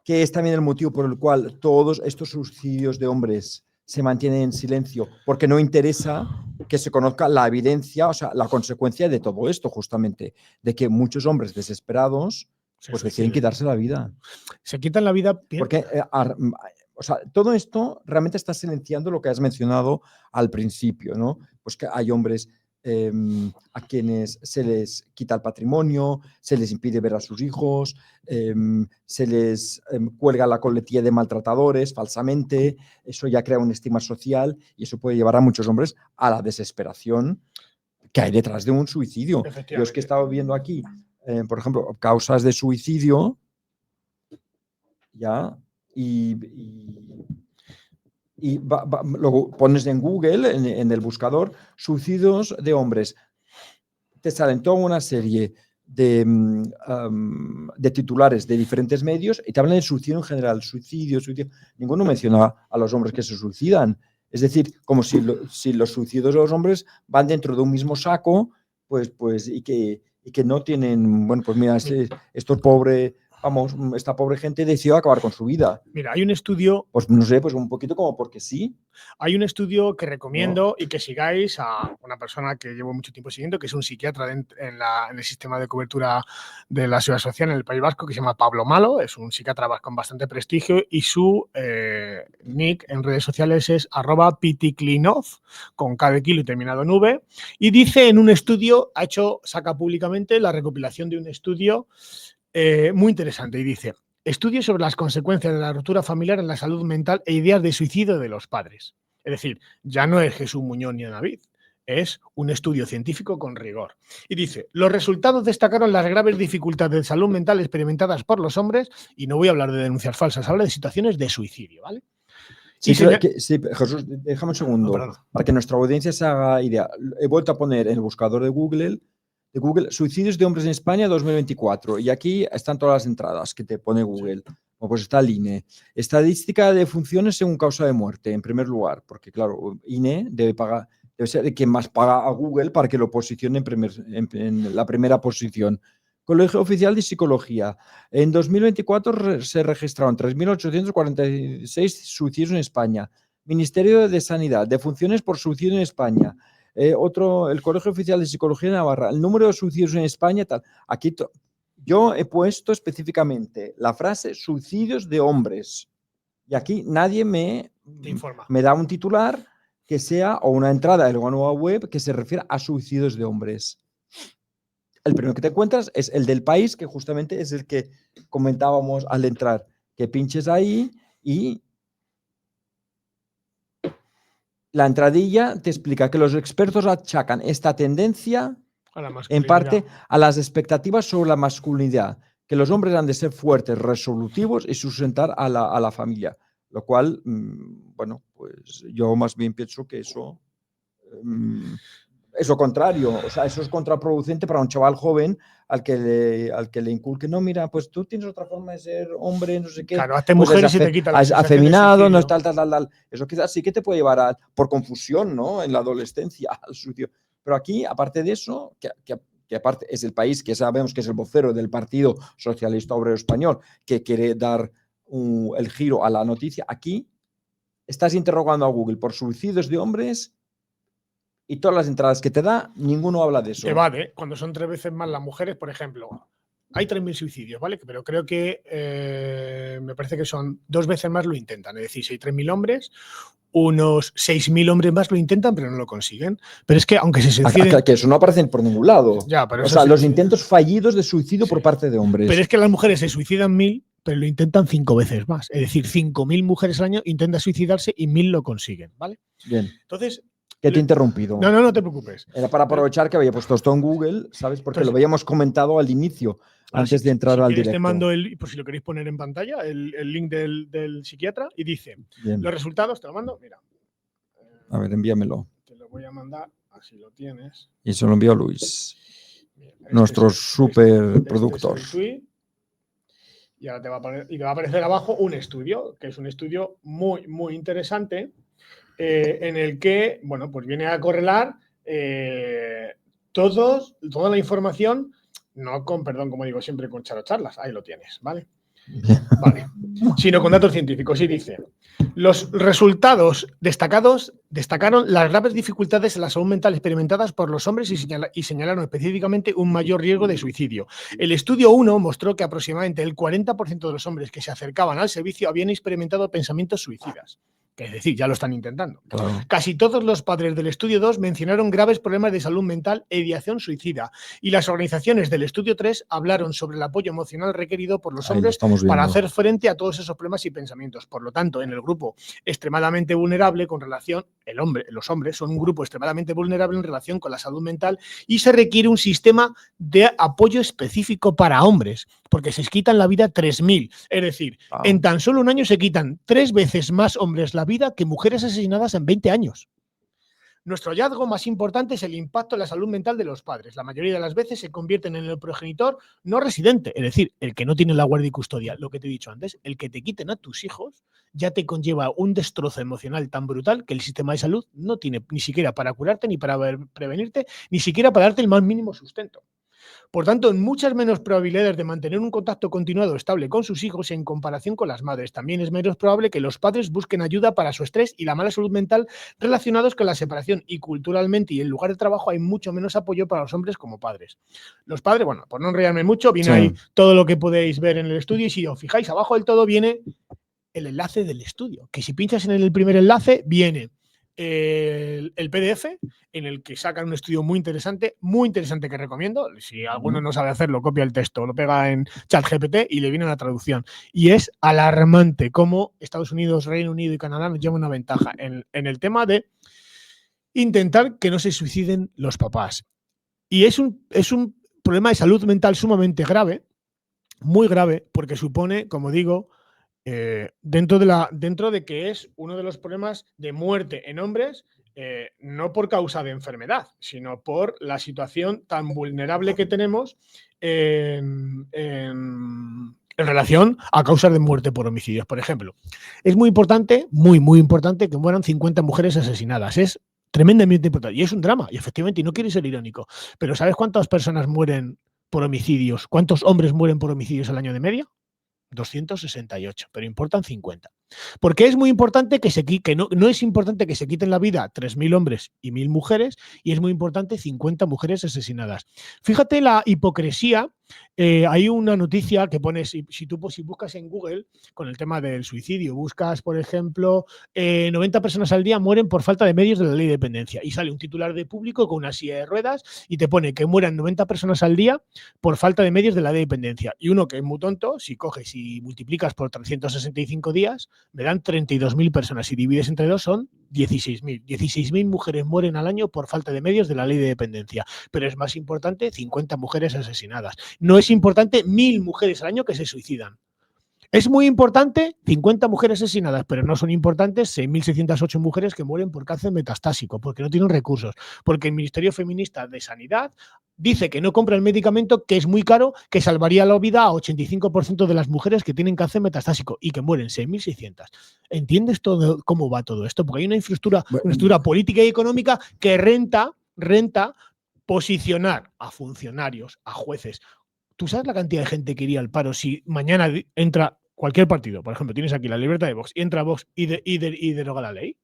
que es también el motivo por el cual todos estos suicidios de hombres se mantienen en silencio? Porque no interesa que se conozca la evidencia, o sea, la consecuencia de todo esto, justamente, de que muchos hombres desesperados pues deciden quitarse la vida. Se quitan la vida. Porque O sea, todo esto realmente está silenciando lo que has mencionado al principio, ¿no? Pues que hay hombres a quienes se les quita el patrimonio, se les impide ver a sus hijos, se les cuelga la coletilla de maltratadores falsamente, eso ya crea un estigma social y eso puede llevar a muchos hombres a la desesperación que hay detrás de un suicidio. Yo es que he estado viendo aquí, por ejemplo, causas de suicidio, ya, y luego pones en Google, en el buscador, suicidios de hombres. Te salen toda una serie de titulares de diferentes medios y te hablan de suicidio en general, suicidio. Ninguno menciona a los hombres que se suicidan. Es decir, como si los suicidios de los hombres van dentro de un mismo saco, pues y que no tienen, bueno, pues mira, esto pobre, vamos, esta pobre gente decidió acabar con su vida. Mira, hay un estudio... Pues no sé, pues un poquito como porque sí. Hay un estudio que recomiendo y que sigáis a una persona que llevo mucho tiempo siguiendo, que es un psiquiatra en el sistema de cobertura de la Seguridad Social en el País Vasco, que se llama Pablo Malo. Es un psiquiatra con bastante prestigio y su nick en redes sociales es @pitiklinov, con K de kilo y terminado en V. Y dice en un estudio, saca públicamente la recopilación de un estudio muy interesante y dice: estudios sobre las consecuencias de la ruptura familiar en la salud mental e ideas de suicidio de los padres. Es decir, ya no es Jesús Muñoz ni David, es un estudio científico con rigor. Y dice, los resultados destacaron las graves dificultades de salud mental experimentadas por los hombres, y no voy a hablar de denuncias falsas, habla de situaciones de suicidio, ¿vale? Sí, sí, Jesús, déjame un segundo, para que nuestra audiencia se haga idea. He vuelto a poner en el buscador de Google, suicidios de hombres en España 2024, y aquí están todas las entradas que te pone Google. Bueno, pues está el INE. Estadística de funciones según causa de muerte, en primer lugar, porque claro, INE debe ser quien más paga a Google para que lo posicione en la primera posición. Colegio Oficial de Psicología. En 2024 se registraron 3.846 suicidios en España. Ministerio de Sanidad, defunciones por suicidio en España. El Colegio Oficial de Psicología de Navarra. El número de suicidios en España, tal. Aquí yo he puesto específicamente la frase suicidios de hombres. Y aquí nadie me da un titular que sea, o una entrada de la nueva web que se refiera a suicidios de hombres. El primero que te encuentras es el del País, que justamente es el que comentábamos al entrar, que pinches ahí y la entradilla te explica que los expertos achacan esta tendencia en parte a las expectativas sobre la masculinidad, que los hombres han de ser fuertes, resolutivos y sustentar a la familia, lo cual, bueno, pues yo más bien pienso que eso... es lo contrario, o sea, eso es contraproducente para un chaval joven al que le inculque, no, mira, pues tú tienes otra forma de ser hombre, no sé qué. Claro, hazte pues mujer y se te quita la afeminado, no es tal. Eso quizás sí que te puede llevar por confusión, ¿no? En la adolescencia al suicidio. Pero aquí, aparte de eso, que aparte es el País que sabemos que es el vocero del Partido Socialista Obrero Español, que quiere dar el giro a la noticia, aquí estás interrogando a Google por suicidios de hombres. Y todas las entradas que te da, ninguno habla de eso. Evade, cuando son 3 veces más las mujeres, por ejemplo. Hay 3.000 suicidios, ¿vale? Pero creo que me parece que son 2 veces más lo intentan. Es decir, si hay 3.000 hombres, unos 6.000 hombres más lo intentan, pero no lo consiguen. Pero es que aunque se suiciden... Que eso no aparece por ningún lado. Ya, pero o sea, los intentos fallidos de suicidio por parte de hombres. Pero es que las mujeres se suicidan 1.000, pero lo intentan 5 veces más. Es decir, 5.000 mujeres al año intentan suicidarse y 1.000 lo consiguen, ¿vale? Bien. Entonces... Que te he interrumpido. No te preocupes. Era para aprovechar que había puesto esto en Google, ¿sabes? Porque lo habíamos comentado al inicio, antes de entrar al directo. Te mando por si lo queréis poner en pantalla, el link del psiquiatra y dice, bien. Los resultados, te lo mando, mira. A ver, envíamelo. Te lo voy a mandar, así lo tienes. Y se lo envío a Luis, nuestro super productor. Y ahora te va a aparecer abajo un estudio, que es un estudio muy, muy interesante, en el que, bueno, pues viene a correlar toda la información, no con, perdón, como digo siempre, con charlas, ahí lo tienes, ¿vale? Vale. Sino con datos científicos. Y dice, los resultados destacaron las graves dificultades en la salud mental experimentadas por los hombres y señalaron específicamente un mayor riesgo de suicidio. El estudio 1 mostró que aproximadamente el 40% de los hombres que se acercaban al servicio habían experimentado pensamientos suicidas. Que es decir, ya lo están intentando. Claro. Casi todos los padres del estudio 2 mencionaron graves problemas de salud mental e ideación suicida. Y las organizaciones del estudio 3 hablaron sobre el apoyo emocional requerido por los hombres para hacer frente a todos esos problemas y pensamientos. Por lo tanto, en el grupo extremadamente vulnerable con relación, los hombres son un grupo extremadamente vulnerable en relación con la salud mental y se requiere un sistema de apoyo específico para hombres, porque se quitan la vida 3.000. Es decir, en tan solo un año se quitan 3 veces más hombres la vida que mujeres asesinadas en 20 años. Nuestro hallazgo más importante es el impacto en la salud mental de los padres. La mayoría de las veces se convierten en el progenitor no residente, es decir, el que no tiene la guardia y custodia. Lo que te he dicho antes, el que te quiten a tus hijos ya te conlleva un destrozo emocional tan brutal que el sistema de salud no tiene ni siquiera para curarte, ni para prevenirte, ni siquiera para darte el más mínimo sustento. Por tanto, en muchas menos probabilidades de mantener un contacto continuado estable con sus hijos en comparación con las madres. También es menos probable que los padres busquen ayuda para su estrés y la mala salud mental relacionados con la separación. Y culturalmente y en lugar de trabajo hay mucho menos apoyo para los hombres como padres. Los padres, bueno, por no enrollarme mucho, viene ahí todo lo que podéis ver en el estudio y si os fijáis, abajo del todo viene el enlace del estudio, que si pinchas en el primer enlace viene el PDF en el que sacan un estudio muy interesante que recomiendo. Si alguno no sabe hacerlo, copia el texto, lo pega en ChatGPT y le viene la traducción. Y es alarmante cómo Estados Unidos, Reino Unido y Canadá nos llevan una ventaja en el tema de intentar que no se suiciden los papás. Y es un problema de salud mental sumamente grave, muy grave, porque supone, como digo, dentro de que es uno de los problemas de muerte en hombres, no por causa de enfermedad, sino por la situación tan vulnerable que tenemos en relación a causas de muerte por homicidios. Por ejemplo, es muy importante, muy importante que mueran 50 mujeres asesinadas. Es tremendamente importante y es un drama, y efectivamente, y no quiero ser irónico, pero ¿sabes cuántas personas mueren por homicidios? ¿Cuántos hombres mueren por homicidios al año de media? 268, pero importan 50. Porque es muy importante que no es importante que se quiten la vida 3.000 hombres y 1.000 mujeres, y es muy importante 50 mujeres asesinadas. Fíjate la hipocresía. Hay una noticia que pones, si buscas en Google con el tema del suicidio, buscas, por ejemplo, 90 personas al día mueren por falta de medios de la ley de dependencia, y sale un titular de Público con una silla de ruedas y te pone que mueran 90 personas al día por falta de medios de la ley de dependencia. Y uno que es muy tonto, si coges y multiplicas por 365 días, me dan 32.000 personas. Si divides entre dos son 16.000. 16.000 mujeres mueren al año por falta de medios de la ley de dependencia. Pero es más importante 50 mujeres asesinadas. No es importante 1.000 mujeres al año que se suicidan. Es muy importante 50 mujeres asesinadas, pero no son importantes 6.608 mujeres que mueren por cáncer metastásico, porque no tienen recursos, porque el Ministerio Feminista de Sanidad dice que no compra el medicamento, que es muy caro, que salvaría la vida a 85% de las mujeres que tienen cáncer metastásico y que mueren 6.600. ¿Entiendes todo cómo va todo esto? Porque hay una infraestructura política y económica que renta posicionar a funcionarios, a jueces. ¿Tú sabes la cantidad de gente que iría al paro si mañana entra cualquier partido? Por ejemplo, tienes aquí la Libertad de Vox y entra Vox y deroga la ley.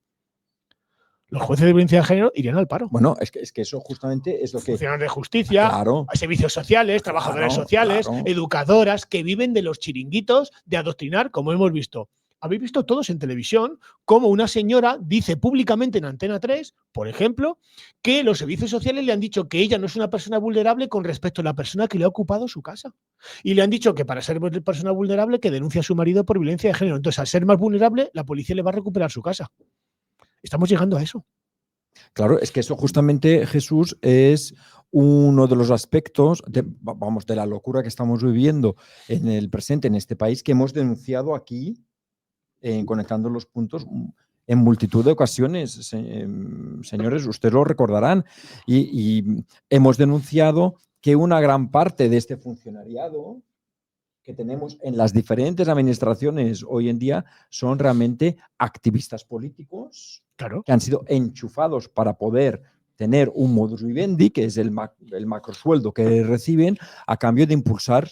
Los jueces de violencia de género irían al paro. Bueno, es que eso justamente es lo que... Funcionarios de justicia, servicios sociales, trabajadores sociales, educadoras que viven de los chiringuitos de adoctrinar, como hemos visto. Habéis visto todos en televisión cómo una señora dice públicamente en Antena 3, por ejemplo, que los servicios sociales le han dicho que ella no es una persona vulnerable con respecto a la persona que le ha ocupado su casa. Y le han dicho que para ser persona vulnerable que denuncia a su marido por violencia de género. Entonces, al ser más vulnerable, la policía le va a recuperar su casa. Estamos llegando a eso. Claro, es que eso justamente, Jesús, es uno de los aspectos de la locura que estamos viviendo en el presente, en este país, que hemos denunciado aquí, Conectando los Puntos, en multitud de ocasiones. Señores, ustedes lo recordarán. Y hemos denunciado que una gran parte de este funcionariado que tenemos en las diferentes administraciones hoy en día son realmente activistas políticos, claro, que han sido enchufados para poder tener un modus vivendi, que es el macrosueldo que reciben a cambio de impulsar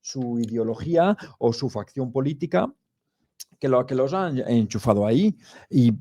su ideología o su facción política que los han enchufado ahí. Y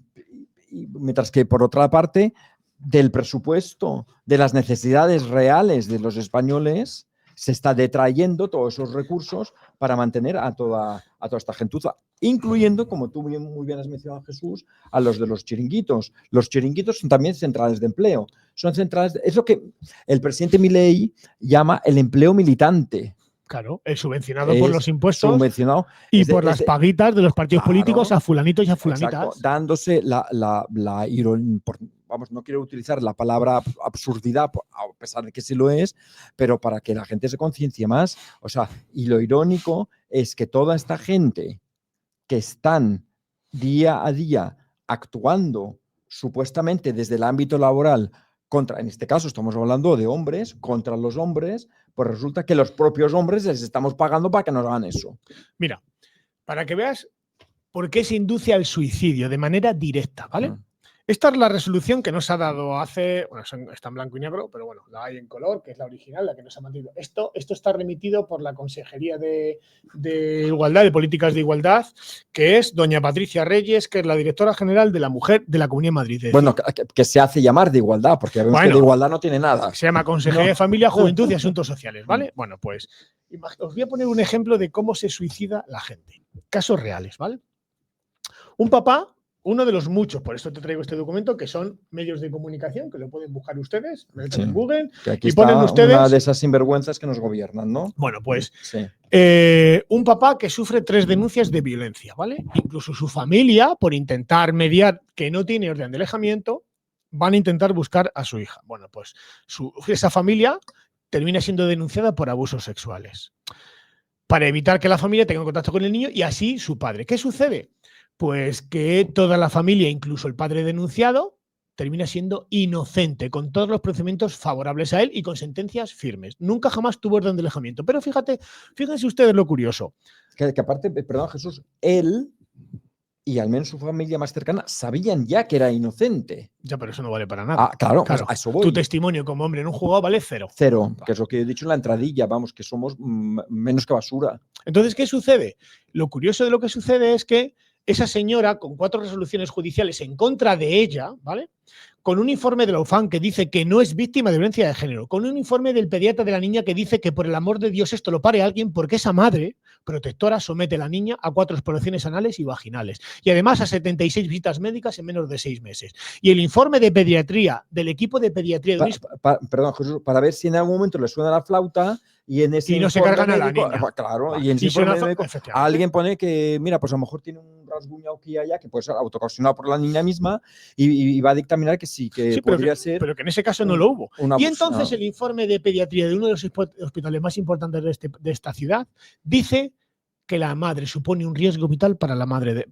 mientras que, por otra parte, del presupuesto, de las necesidades reales de los españoles, se está detrayendo todos esos recursos para mantener a toda esta gentuza, incluyendo, como tú muy bien has mencionado, Jesús, a los de los chiringuitos. Los chiringuitos son también centrales de empleo. Son centrales, es lo que el presidente Milei llama el empleo militante. Claro, el subvencionado por los impuestos subvencionado, y por las paguitas de los partidos políticos a fulanitos y a fulanitas. Exacto, dándose la ironía, vamos, no quiero utilizar la palabra absurdidad, a pesar de que sí lo es, pero para que la gente se conciencie más. O sea, y lo irónico es que toda esta gente que están día a día actuando supuestamente desde el ámbito laboral contra, en este caso estamos hablando de hombres, contra los hombres, pues resulta que los propios hombres les estamos pagando para que nos hagan eso. Mira, para que veas por qué se induce al suicidio de manera directa, ¿vale? Esta es la resolución que nos ha dado hace, bueno, está en blanco y negro, pero bueno, la hay en color, que es la original, la que nos ha mantenido. Esto está remitido por la Consejería de Igualdad, de Políticas de Igualdad, que es doña Patricia Reyes, que es la directora general de la Mujer de la Comunidad de Madrid. Bueno, que se hace llamar de igualdad, porque vemos que de igualdad no tiene nada. Se llama Consejería de Familia, Juventud y Asuntos Sociales, ¿vale? Bueno, pues os voy a poner un ejemplo de cómo se suicida la gente. Casos reales, ¿vale? Un papá, uno de los muchos, por eso te traigo este documento, que son medios de comunicación, que lo pueden buscar ustedes, en Google, que aquí y ponen está ustedes una de esas sinvergüenzas que nos gobiernan, ¿no? Bueno, pues sí. Un papá que sufre 3 denuncias de violencia, ¿vale? Incluso su familia, por intentar mediar que no tiene orden de alejamiento, van a intentar buscar a su hija. Bueno, pues esa familia termina siendo denunciada por abusos sexuales. Para evitar que la familia tenga contacto con el niño y así su padre. ¿Qué sucede? Pues que toda la familia, incluso el padre denunciado, termina siendo inocente, con todos los procedimientos favorables a él y con sentencias firmes. Nunca jamás tuvo orden de alejamiento. Pero fíjense ustedes lo curioso. Que aparte, perdón, Jesús, él y al menos su familia más cercana sabían ya que era inocente. Ya, pero eso no vale para nada. Claro, pues a eso voy. Tu testimonio como hombre en un juzgado vale 0. 0, que es lo que he dicho en la entradilla, vamos, que somos menos que basura. Entonces, ¿qué sucede? Lo curioso de lo que sucede es que esa señora, con 4 resoluciones judiciales en contra de ella, ¿vale? Con un informe de la UFAM que dice que no es víctima de violencia de género, con un informe del pediatra de la niña que dice que por el amor de Dios esto lo pare alguien porque esa madre protectora somete a la niña a 4 exploraciones anales y vaginales y además a 76 visitas médicas en menos de 6 meses. Y el informe de pediatría del equipo de pediatría perdón, Jesús, para ver si en algún momento le suena la flauta y en ese no se cargan a la niña. Claro, vale. Y en ese informe médico alguien pone que, mira, pues a lo mejor tiene un rasguño aquí y allá que puede ser autocasionado por la niña misma y va a dictaminar que sí, que podría ser. Pero que en ese caso no lo hubo. Y entonces el informe de pediatría de uno de los hospitales más importantes de esta ciudad dice que la madre supone un riesgo vital para la madre,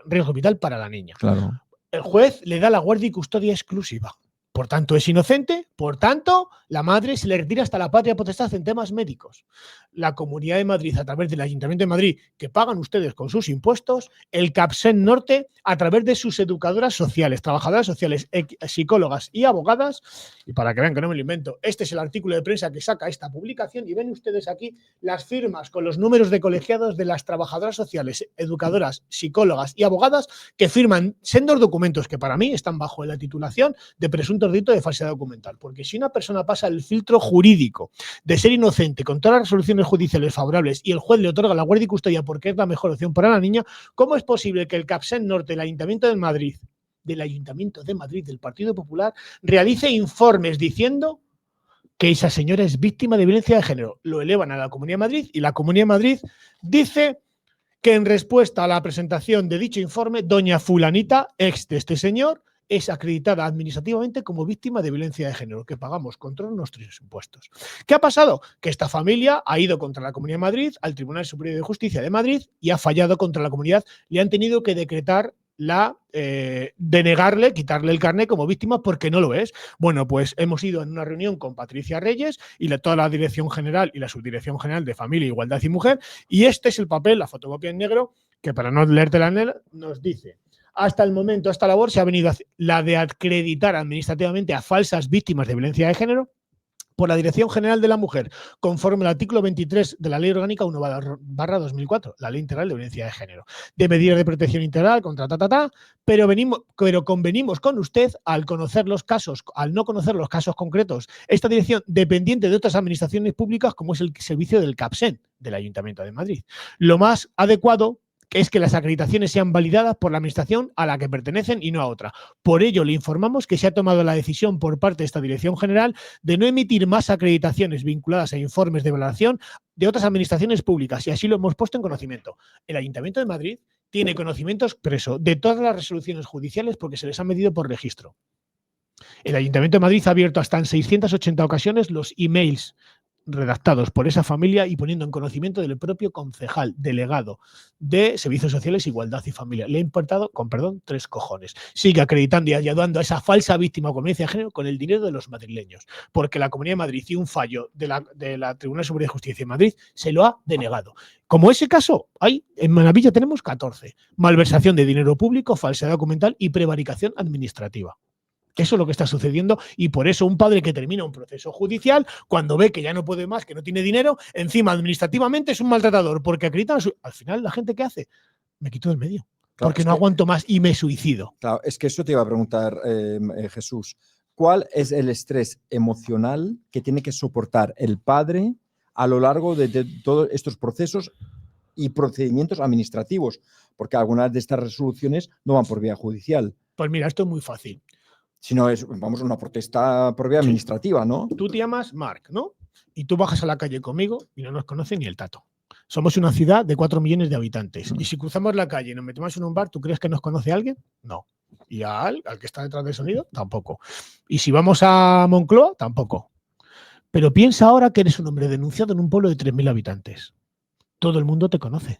riesgo vital para la niña. Claro. El juez le da la guardia y custodia exclusiva. Por tanto, es inocente. Por tanto, la madre se le retira hasta la patria potestad en temas médicos. La Comunidad de Madrid, a través del Ayuntamiento de Madrid, que pagan ustedes con sus impuestos, el CAPSEN Norte, a través de sus educadoras sociales, trabajadoras sociales, psicólogas y abogadas. Y para que vean que no me lo invento, este es el artículo de prensa que saca esta publicación y ven ustedes aquí las firmas con los números de colegiados de las trabajadoras sociales, educadoras, psicólogas y abogadas que firman sendos documentos que para mí están bajo la titulación de presuntos delitos de falsedad documental. Porque si una persona pasa el filtro jurídico de ser inocente con todas las resoluciones judiciales favorables y el juez le otorga la guardia y custodia porque es la mejor opción para la niña, ¿cómo es posible que el CAPSEN Norte, del Ayuntamiento de Madrid, del Partido Popular, realice informes diciendo que esa señora es víctima de violencia de género? Lo elevan a la Comunidad de Madrid y la Comunidad de Madrid dice que en respuesta a la presentación de dicho informe, doña fulanita, ex de este señor, es acreditada administrativamente como víctima de violencia de género, que pagamos con todos nuestros impuestos. ¿Qué ha pasado? Que esta familia ha ido contra la Comunidad de Madrid, al Tribunal Superior de Justicia de Madrid, y ha fallado contra la comunidad. Le han tenido que decretar denegarle, quitarle el carnet como víctima porque no lo es. Bueno, pues hemos ido en una reunión con Patricia Reyes y toda la Dirección General y la Subdirección General de Familia, Igualdad y Mujer, y este es el papel, la fotocopia en negro, que para no leértela en él, nos dice: hasta el momento, esta labor se ha venido la de acreditar administrativamente a falsas víctimas de violencia de género por la Dirección General de la Mujer, conforme al artículo 23 de la Ley Orgánica 1/2004, la Ley Integral de Violencia de Género, de medidas de protección integral contra pero convenimos con usted al no conocer los casos concretos, esta dirección dependiente de otras administraciones públicas como es el servicio del CAPSEN del Ayuntamiento de Madrid. Lo más adecuado es que las acreditaciones sean validadas por la administración a la que pertenecen y no a otra. Por ello, le informamos que se ha tomado la decisión por parte de esta Dirección General de no emitir más acreditaciones vinculadas a informes de valoración de otras administraciones públicas, y así lo hemos puesto en conocimiento. El Ayuntamiento de Madrid tiene conocimiento expreso de todas las resoluciones judiciales porque se les ha medido por registro. El Ayuntamiento de Madrid ha abierto hasta en 680 ocasiones los emails redactados por esa familia y poniendo en conocimiento del propio concejal delegado de Servicios Sociales, Igualdad y Familia. Le ha importado, con perdón, 3 cojones. Sigue acreditando y ayudando a esa falsa víctima con violencia de género con el dinero de los madrileños, porque la Comunidad de Madrid y un fallo de la Tribunal Superior de Justicia de Madrid se lo ha denegado. Como ese caso, en Manavilla tenemos 14. Malversación de dinero público, falsedad documental y prevaricación administrativa. Eso es lo que está sucediendo y por eso un padre que termina un proceso judicial, cuando ve que ya no puede más, que no tiene dinero, encima administrativamente es un maltratador porque acreditan al final la gente ¿qué hace? Me quito del medio, claro, porque no aguanto más y me suicido. Claro, es que eso te iba a preguntar, Jesús. ¿Cuál es el estrés emocional que tiene que soportar el padre a lo largo de todos estos procesos y procedimientos administrativos? Porque algunas de estas resoluciones no van por vía judicial. Pues mira, esto es muy fácil. Si no es, vamos, una protesta por vía administrativa, ¿no? Tú te llamas Marc, ¿no? Y tú bajas a la calle conmigo y no nos conoce ni el tato. Somos una ciudad de 4 millones de habitantes. Y si cruzamos la calle y nos metemos en un bar, ¿tú crees que nos conoce alguien? No. Y al que está detrás del sonido, tampoco. Y si vamos a Moncloa, tampoco. Pero piensa ahora que eres un hombre denunciado en un pueblo de 3.000 habitantes. Todo el mundo te conoce.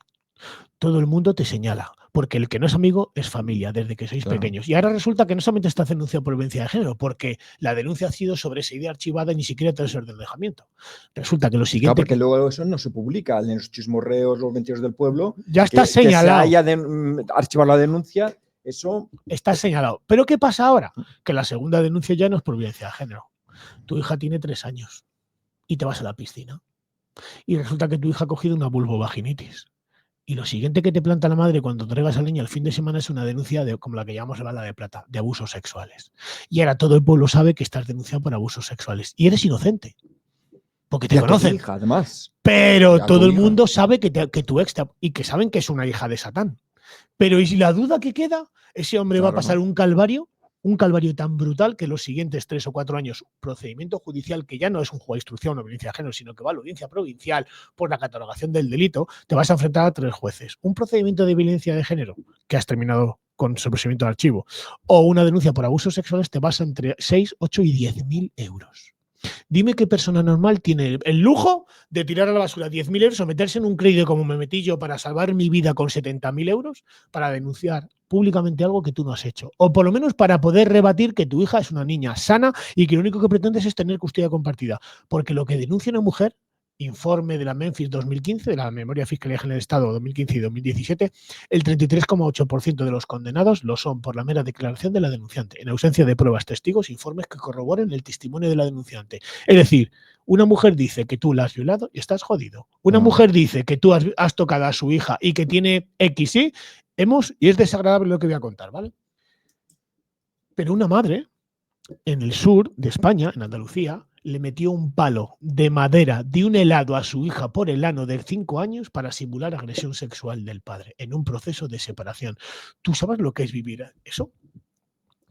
Todo el mundo te señala, porque el que no es amigo es familia, desde que sois pequeños. Y ahora resulta que no solamente estás denunciado por violencia de género, porque la denuncia ha sido sobre esa idea archivada y ni siquiera tras el alejamiento. Resulta que lo siguiente... Claro, porque luego eso no se publica en los chismorreos, los mentiros del pueblo. Ya está señalado. Que se haya archivado la denuncia, eso... Está señalado. ¿Pero qué pasa ahora? Que la segunda denuncia ya no es por violencia de género. Tu hija tiene 3 años y te vas a la piscina. Y resulta que tu hija ha cogido una vulvovaginitis. Y lo siguiente que te planta la madre cuando traigas al niño el fin de semana es una denuncia como la que llamamos bala de plata, de abusos sexuales. Y ahora todo el pueblo sabe que estás denunciado por abusos sexuales. Y eres inocente. Porque te conocen. Hija, además. Pero todo el mundo sabe que tu ex y que saben que es una hija de Satán. Pero ¿y si la duda que queda? Ese hombre va a pasar un calvario tan brutal que los siguientes 3 o 4 años, procedimiento judicial que ya no es un juego de instrucción o violencia de género, sino que va a la audiencia provincial por la catalogación del delito, te vas a enfrentar a 3 jueces. Un procedimiento de violencia de género que has terminado con su procedimiento de archivo o una denuncia por abusos sexuales te vas a entre 6, 8 y 10.000 euros. Dime qué persona normal tiene el lujo de tirar a la basura 10.000 euros o meterse en un crédito como me metí yo para salvar mi vida con 70.000 euros para denunciar públicamente algo que tú no has hecho. O por lo menos para poder rebatir que tu hija es una niña sana y que lo único que pretendes es tener custodia compartida. Porque lo que denuncia una mujer, informe de la Memphis 2015, de la Memoria Fiscal General del Estado 2015 y 2017, el 33,8% de los condenados lo son por la mera declaración de la denunciante, en ausencia de pruebas, testigos, informes que corroboren el testimonio de la denunciante. Es decir, una mujer dice que tú la has violado y estás jodido. Una mujer dice que tú has tocado a su hija y que tiene XY, y es desagradable lo que voy a contar, ¿vale? Pero una madre en el sur de España, en Andalucía, le metió un palo de madera de un helado a su hija por el ano de 5 años para simular agresión sexual del padre en un proceso de separación. ¿Tú sabes lo que es vivir eso?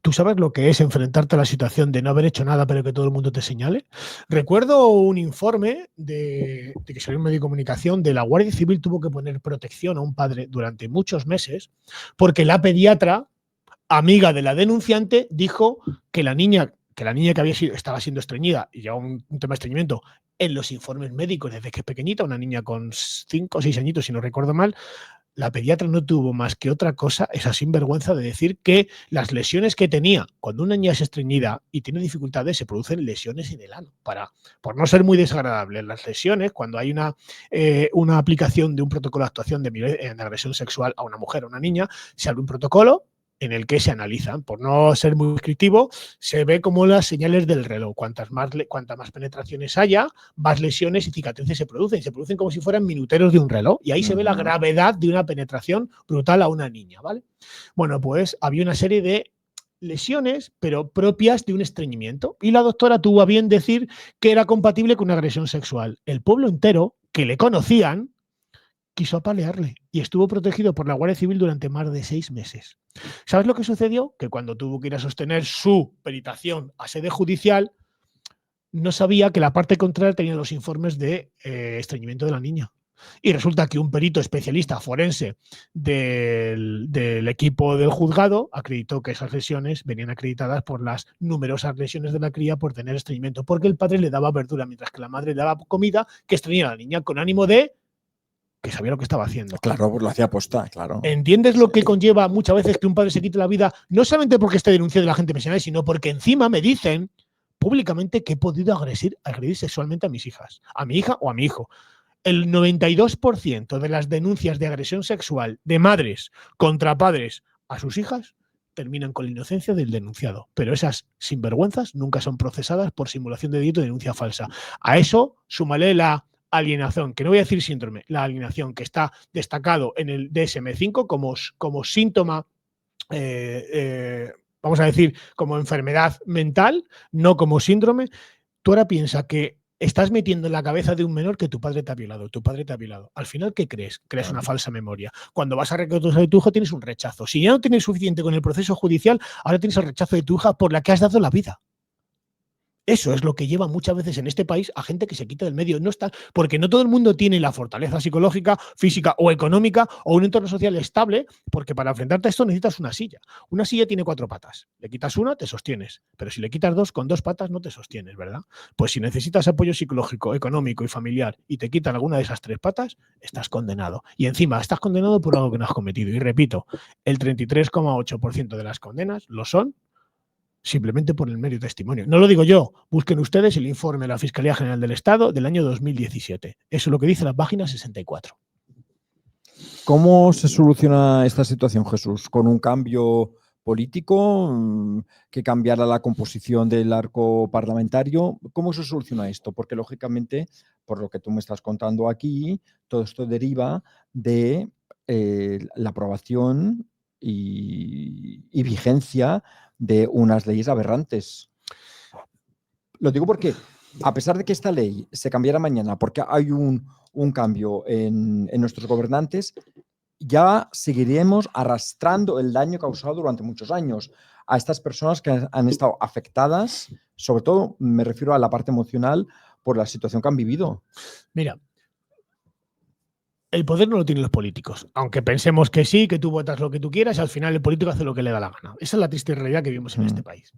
¿Tú sabes lo que es enfrentarte a la situación de no haber hecho nada pero que todo el mundo te señale? Recuerdo un informe de que salió en medio de comunicación de la Guardia Civil tuvo que poner protección a un padre durante muchos meses porque la pediatra, amiga de la denunciante, dijo que la niña que estaba siendo estreñida y llevaba un tema de estreñimiento en los informes médicos desde que es pequeñita, una niña con 5 o 6 añitos, si no recuerdo mal, la pediatra no tuvo más que otra cosa, esa sinvergüenza de decir que las lesiones que tenía cuando una niña es estreñida y tiene dificultades, se producen lesiones en el ano. Por no ser muy desagradable, las lesiones, cuando hay una aplicación de un protocolo de actuación de agresión sexual a una mujer o a una niña, se abre un protocolo en el que se analizan, por no ser muy descriptivo, se ve como las señales del reloj. Cuantas más penetraciones haya, más lesiones y cicatrices se producen como si fueran minuteros de un reloj, y ahí se ve la gravedad de una penetración brutal a una niña, ¿vale? Bueno, pues había una serie de lesiones, pero propias de un estreñimiento, y la doctora tuvo a bien decir que era compatible con una agresión sexual. El pueblo entero, que le conocían, quiso apalearle y estuvo protegido por la Guardia Civil durante más de 6 meses. ¿Sabes lo que sucedió? Que cuando tuvo que ir a sostener su peritación a sede judicial, no sabía que la parte contraria tenía los informes de estreñimiento de la niña. Y resulta que un perito especialista forense del equipo del juzgado acreditó que esas lesiones venían acreditadas por las numerosas lesiones de la cría por tener estreñimiento, porque el padre le daba verdura mientras que la madre le daba comida que estreñía a la niña con ánimo de que sabía lo que estaba haciendo. Claro, pues lo hacía aposta, claro. ¿Entiendes lo que conlleva muchas veces que un padre se quite la vida? No solamente porque esté denunciado de la gente pensionada, sino porque encima me dicen públicamente que he podido agredir sexualmente a mis hijas, a mi hija o a mi hijo. El 92% de las denuncias de agresión sexual de madres contra padres a sus hijas terminan con la inocencia del denunciado. Pero esas sinvergüenzas nunca son procesadas por simulación de delito de denuncia falsa. A eso súmale la alienación, que no voy a decir síndrome, la alienación que está destacado en el DSM-5 como síntoma, vamos a decir, como enfermedad mental, no como síndrome. Tú ahora piensas que estás metiendo en la cabeza de un menor que tu padre te ha violado, tu padre te ha violado. Al final, ¿qué crees? Creas una falsa memoria. Cuando vas a reclamar de tu hijo tienes un rechazo. Si ya no tienes suficiente con el proceso judicial, ahora tienes el rechazo de tu hija por la que has dado la vida. Eso es lo que lleva muchas veces en este país a gente que se quita del medio. No está, porque no todo el mundo tiene la fortaleza psicológica, física o económica o un entorno social estable, porque para enfrentarte a esto necesitas una silla. Una silla tiene 4 patas. Le quitas una, te sostienes. Pero si le quitas 2, con 2 patas no te sostienes, ¿verdad? Pues si necesitas apoyo psicológico, económico y familiar y te quitan alguna de esas 3 patas, estás condenado. Y encima estás condenado por algo que no has cometido. Y repito, el 33,8% de las condenas lo son simplemente por el mero testimonio. No lo digo yo, busquen ustedes el informe de la Fiscalía General del Estado del año 2017. Eso es lo que dice la página 64. ¿Cómo se soluciona esta situación, Jesús? ¿Con un cambio político que cambiara la composición del arco parlamentario? ¿Cómo se soluciona esto? Porque, lógicamente, por lo que tú me estás contando aquí, todo esto deriva de la aprobación y vigencia de unas leyes aberrantes. Lo digo porque, a pesar de que esta ley se cambiara mañana, porque hay un cambio en nuestros gobernantes, ya seguiremos arrastrando el daño causado durante muchos años a estas personas que han estado afectadas, sobre todo me refiero a la parte emocional, por la situación que han vivido. Mira, el poder no lo tienen los políticos. Aunque pensemos que sí, que tú votas lo que tú quieras, al final el político hace lo que le da la gana. Esa es la triste realidad que vivimos en este país.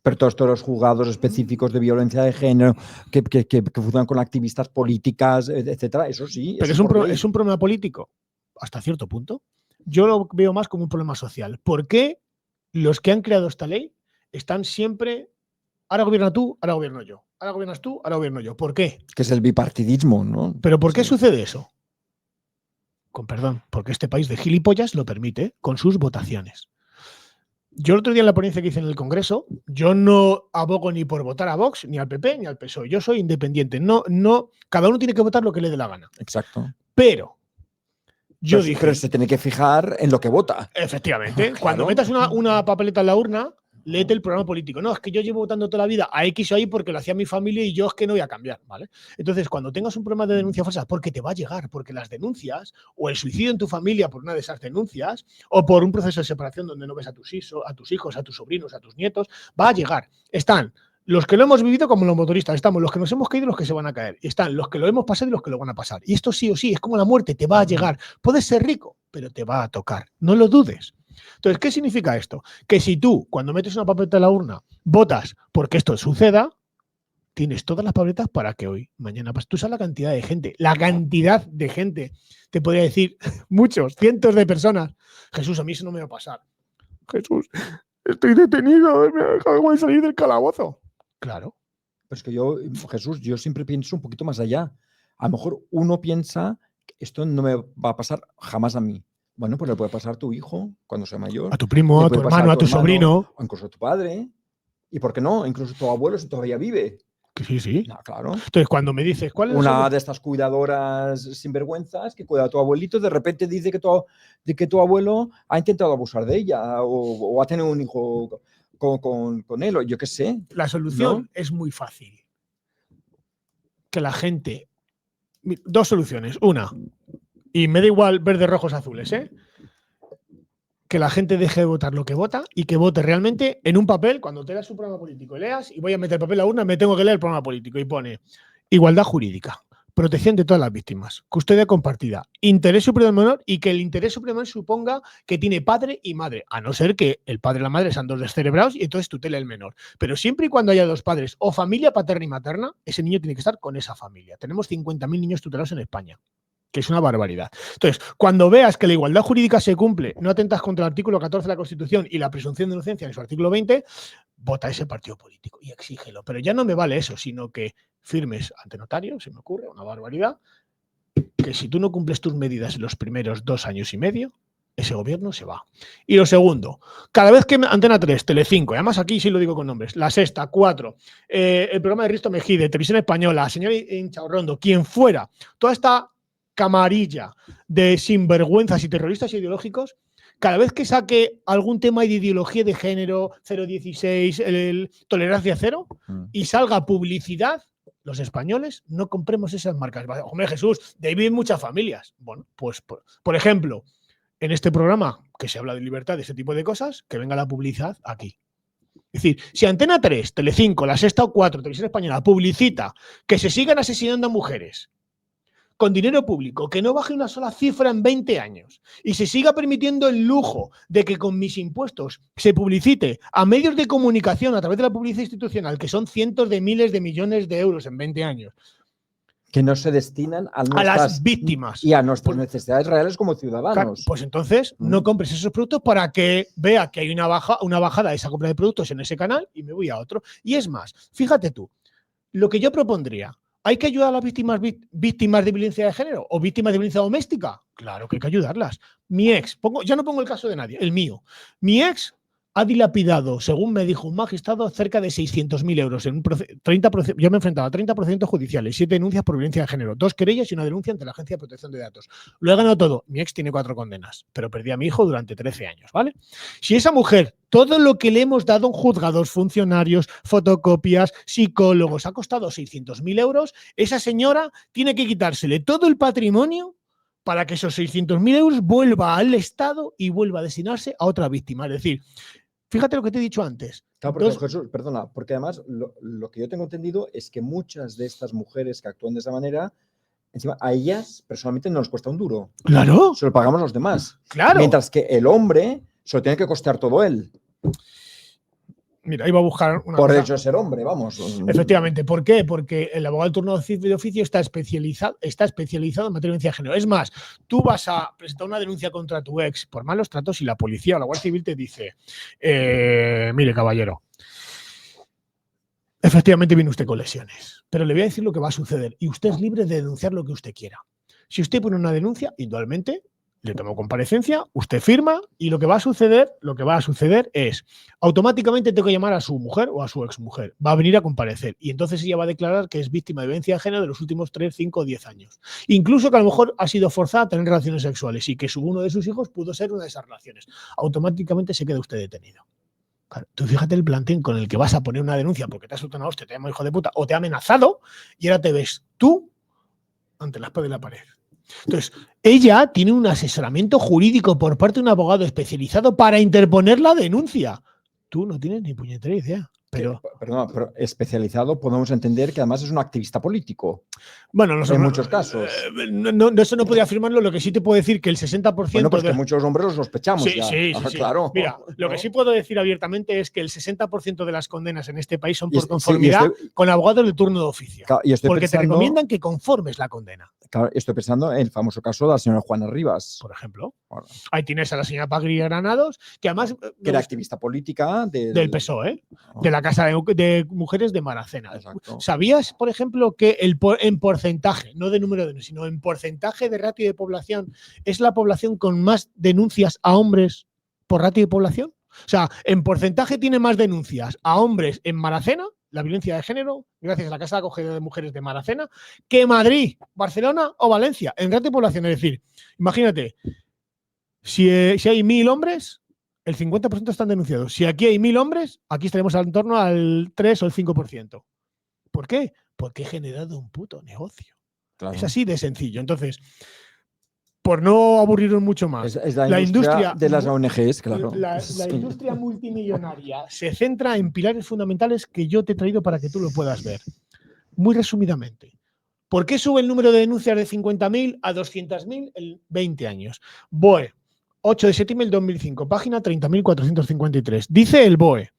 Pero todos los juzgados específicos de violencia de género que funcionan con activistas políticas, etcétera, eso sí. Pero es un problema político, hasta cierto punto. Yo lo veo más como un problema social. ¿Por qué los que han creado esta ley están siempre, ahora gobierna tú, ahora gobierno yo, ahora gobiernas tú, ahora gobierno yo? ¿Por qué? Que es el bipartidismo, ¿no? ¿Pero por qué sucede eso? Con perdón, porque este país de gilipollas lo permite con sus votaciones. Yo el otro día en la ponencia que hice en el Congreso, yo no abogo ni por votar a Vox, ni al PP, ni al PSOE. Yo soy independiente. No, cada uno tiene que votar lo que le dé la gana. Exacto. Pero yo dije... Pero se tiene que fijar en lo que vota. Efectivamente. Claro. Cuando metas una papeleta en la urna, léete el programa político. No, es que yo llevo votando toda la vida a X o Y porque lo hacía mi familia y yo es que no voy a cambiar, ¿vale? Entonces, cuando tengas un problema de denuncia falsa, porque te va a llegar, porque las denuncias, o el suicidio en tu familia por una de esas denuncias, o por un proceso de separación donde no ves a tus hijos, a tus sobrinos, a tus nietos, va a llegar. Están los que lo hemos vivido como los motoristas, estamos los que nos hemos caído y los que se van a caer. Y están los que lo hemos pasado y los que lo van a pasar. Y esto sí o sí, es como la muerte, te va a llegar. Puedes ser rico, pero te va a tocar. No lo dudes. Entonces, ¿qué significa esto? Que si tú, cuando metes una papeleta en la urna, votas porque esto suceda, tienes todas las papeletas para que hoy, mañana, tú sabes la cantidad de gente, te podría decir muchos, cientos de personas. Jesús, a mí eso no me va a pasar. Jesús, estoy detenido, me acabo de salir del calabozo. Claro. Pero es que yo, Jesús, yo siempre pienso un poquito más allá. A lo mejor uno piensa que esto no me va a pasar jamás a mí. Bueno, pues le puede pasar a tu hijo cuando sea mayor. A tu primo, Le a tu puede pasar hermano, a tu hermano, sobrino. o incluso a tu padre. ¿Y por qué no? Incluso tu abuelo si todavía vive. Que sí, sí. No, claro. Entonces, cuando me dices, ¿cuál es Una de estas cuidadoras sinvergüenzas que cuida a tu abuelito, de repente dice que tu abuelo ha intentado abusar de ella o ha tenido un hijo con él, o yo qué sé. La solución ¿no? es muy fácil. Que la gente... Dos soluciones. Una, y me da igual verde, rojos, azules, ¿eh? Que la gente deje de votar lo que vota y que vote realmente en un papel, cuando te das un programa político y leas, y voy a meter papel a urna, me tengo que leer el programa político y pone igualdad jurídica, protección de todas las víctimas, custodia compartida, interés superior del menor y que el interés superior del menor suponga que tiene padre y madre, a no ser que el padre y la madre sean dos descerebrados y entonces tutela el menor. Pero siempre y cuando haya dos padres o familia paterna y materna, ese niño tiene que estar con esa familia. Tenemos 50.000 niños tutelados en España, que es una barbaridad. Entonces, cuando veas que la igualdad jurídica se cumple, no atentas contra el artículo 14 de la Constitución y la presunción de inocencia en su artículo 20, vota ese partido político y exígelo. Pero ya no me vale eso, sino que firmes ante notario, se me ocurre, una barbaridad, que si tú no cumples tus medidas en los primeros 2 años y medio, ese gobierno se va. Y lo segundo, cada vez que Antena 3, Telecinco, y además aquí sí lo digo con nombres, La Sexta, 4, el programa de Risto Mejide, Televisión Española, señor Inchaurrondo, quien fuera, toda esta camarilla de sinvergüenzas y terroristas ideológicos, cada vez que saque algún tema de ideología de género, 016, tolerancia cero, y salga publicidad, los españoles no compremos esas marcas. Hombre, Jesús, de ahí viven muchas familias. Bueno, pues, por ejemplo, en este programa que se habla de libertad, de ese tipo de cosas, que venga la publicidad aquí. Es decir, si Antena 3, Telecinco, La Sexta o 4, Televisión Española, publicita que se sigan asesinando a mujeres con dinero público, que no baje una sola cifra en 20 años y se siga permitiendo el lujo de que con mis impuestos se publicite a medios de comunicación a través de la publicidad institucional, que son cientos de miles de millones de euros en 20 años, que no se destinan a las víctimas y a nuestras necesidades reales como ciudadanos. Pues entonces no compres esos productos para que vea que hay una bajada de esa compra de productos en ese canal y me voy a otro. Y es más, fíjate tú, lo que yo propondría, ¿hay que ayudar a las víctimas de violencia de género o víctimas de violencia doméstica? Claro que hay que ayudarlas. Mi ex, ya no pongo el caso de nadie, el mío. Mi ex ha dilapidado, según me dijo un magistrado, cerca de 600.000 euros en un 30%. Yo me he enfrentado a 30 procedimientos judiciales, 7 denuncias por violencia de género, 2 querellas y una denuncia ante la Agencia de Protección de Datos. Lo he ganado todo. Mi ex tiene 4 condenas, pero perdí a mi hijo durante 13 años, ¿vale? Si esa mujer, todo lo que le hemos dado en juzgados, funcionarios, fotocopias, psicólogos, ha costado 600.000 euros, esa señora tiene que quitársele todo el patrimonio para que esos 600.000 euros vuelva al Estado y vuelva a destinarse a otra víctima. Es decir, fíjate lo que te he dicho antes. Claro, porque, Jesús, perdona, porque además lo que yo tengo entendido es que muchas de estas mujeres que actúan de esa manera, encima a ellas personalmente no les cuesta un duro. Claro. Se lo pagamos los demás. Claro. Mientras que el hombre se lo tiene que costear todo él. Mira, iba a buscar una Por cosa. el hecho de ser hombre, vamos. Efectivamente. ¿Por qué? Porque el abogado de turno de oficio está especializado en materia de violencia de género. Es más, tú vas a presentar una denuncia contra tu ex por malos tratos y la policía o la Guardia Civil te dice, mire, caballero, efectivamente viene usted con lesiones, pero le voy a decir lo que va a suceder y usted es libre de denunciar lo que usted quiera. Si usted pone una denuncia, indudablemente le tomo comparecencia, usted firma y lo que va a suceder es automáticamente tengo que llamar a su mujer o a su exmujer. Va a venir a comparecer y entonces ella va a declarar que es víctima de violencia de género de los últimos 3, 5 o 10 años. Incluso que a lo mejor ha sido forzada a tener relaciones sexuales y que uno de sus hijos pudo ser una de esas relaciones. Automáticamente se queda usted detenido. Claro, tú fíjate el planteamiento con el que vas a poner una denuncia porque te has soltado una hostia, te llama hijo de puta o te ha amenazado y ahora te ves tú ante la espada de la pared. Entonces, ella tiene un asesoramiento jurídico por parte de un abogado especializado para interponer la denuncia. Tú no tienes ni puñetera idea. Pero especializado podemos entender que además es un activista político. Bueno, en muchos casos. Eso no podría afirmarlo. Lo que sí te puedo decir que el 60%. Bueno, pues que muchos hombres los sospechamos. Sí, ya. Sí. Claro. Mira, lo que sí puedo decir abiertamente es que el 60% de las condenas en este país son por conformidad con abogados de turno de oficio. Y porque te recomiendan que conformes la condena. Claro, estoy pensando en el famoso caso de la señora Juana Rivas. Por ejemplo. Bueno, Ahí tienes a la señora Pagri Granados, que además que era activista política del PSOE, Oh, de la Casa de Mujeres de Maracena. exacto. ¿Sabías, por ejemplo, que en porcentaje, no de número de, sino en porcentaje de ratio de población, es la población con más denuncias a hombres por ratio de población? O sea, en porcentaje tiene más denuncias a hombres en Maracena, la violencia de género, gracias a la Casa de Acogida de Mujeres de Maracena, que Madrid, Barcelona o Valencia, en ratio de población. Es decir, imagínate, si hay 1000 hombres, el 50% están denunciados. Si aquí hay 1000 hombres, aquí estaremos en torno al 3 o el 5%. ¿Por qué? Porque he generado un puto negocio. Claro. Es así de sencillo. Entonces, por no aburrirnos mucho más, Es la industria de las ONGs, claro. La Sí. industria multimillonaria se centra en pilares fundamentales que yo te he traído para que tú lo puedas ver. Muy resumidamente. ¿Por qué sube el número de denuncias de 50.000 a 200.000 en 20 años? BOE, 8 de septiembre del 2005, página 30.453. Dice el BOE,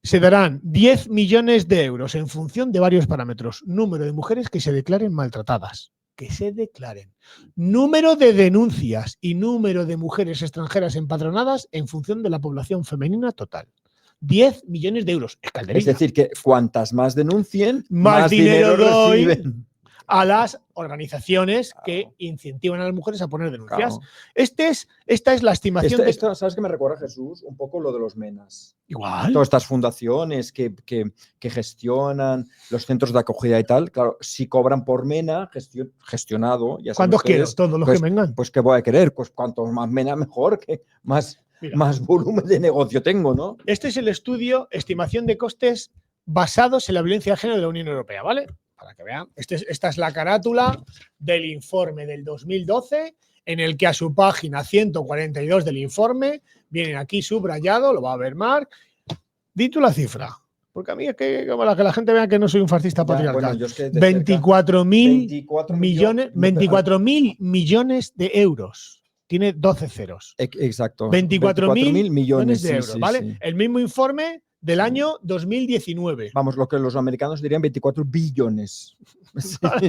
se darán 10 millones de euros en función de varios parámetros. Número de mujeres que se declaren maltratadas. Que se declaren. Número de denuncias y número de mujeres extranjeras empadronadas en función de la población femenina total. 10 millones de euros. Es decir, que cuantas más denuncien, más dinero doy reciben a las organizaciones que incentivan a las mujeres a poner denuncias. Claro. Esta es la estimación esto, ¿sabes qué me recuerda, Jesús? Un poco lo de los MENAs. Igual. Todas estas fundaciones que gestionan los centros de acogida y tal, claro, si cobran por MENA gestionado, ya ¿cuántos quiero? Todos los pues, que vengan. Pues ¿qué voy a querer? Pues cuanto más MENA mejor, que más volumen de negocio tengo, ¿no? Este es el estudio, estimación de costes basados en la violencia de género de la Unión Europea, ¿vale? Para que vean. Esta es la carátula del informe del 2012, en el que a su página 142 del informe viene aquí subrayado, lo va a ver Marc. Di tú la cifra, porque a mí es que como que la gente vea que no soy un fascista patriarcal. Bueno, yo es que 24.000 millones, 24.000 millones de euros. Tiene 12 ceros. Exacto. 24.000 millones de sí, euros, sí, ¿vale? Sí. El mismo informe del año 2019. Vamos, lo que los americanos dirían 24 billones.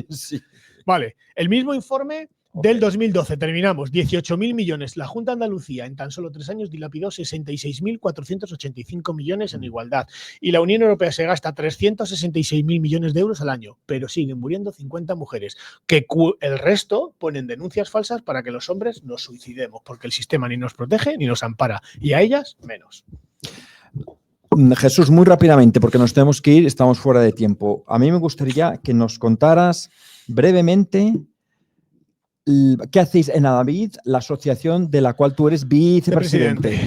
Sí. Vale, el mismo informe del 2012, terminamos, 18.000 millones. La Junta de Andalucía en tan solo 3 años dilapidó 66.485 millones en igualdad. Y la Unión Europea se gasta 366.000 millones de euros al año, pero siguen muriendo 50 mujeres, que el resto ponen denuncias falsas para que los hombres nos suicidemos, porque el sistema ni nos protege ni nos ampara, y a ellas menos. Jesús, muy rápidamente, porque nos tenemos que ir, estamos fuera de tiempo. A mí me gustaría que nos contaras brevemente qué hacéis en Anavid, la asociación de la cual tú eres vicepresidente.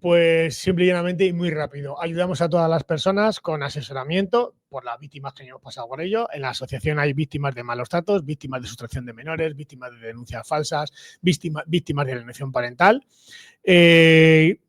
Pues simple y llanamente y muy rápido. Ayudamos a todas las personas con asesoramiento por las víctimas que hemos pasado por ello. En la asociación hay víctimas de malos tratos, víctimas de sustracción de menores, víctimas de denuncias falsas, víctimas de alienación parental.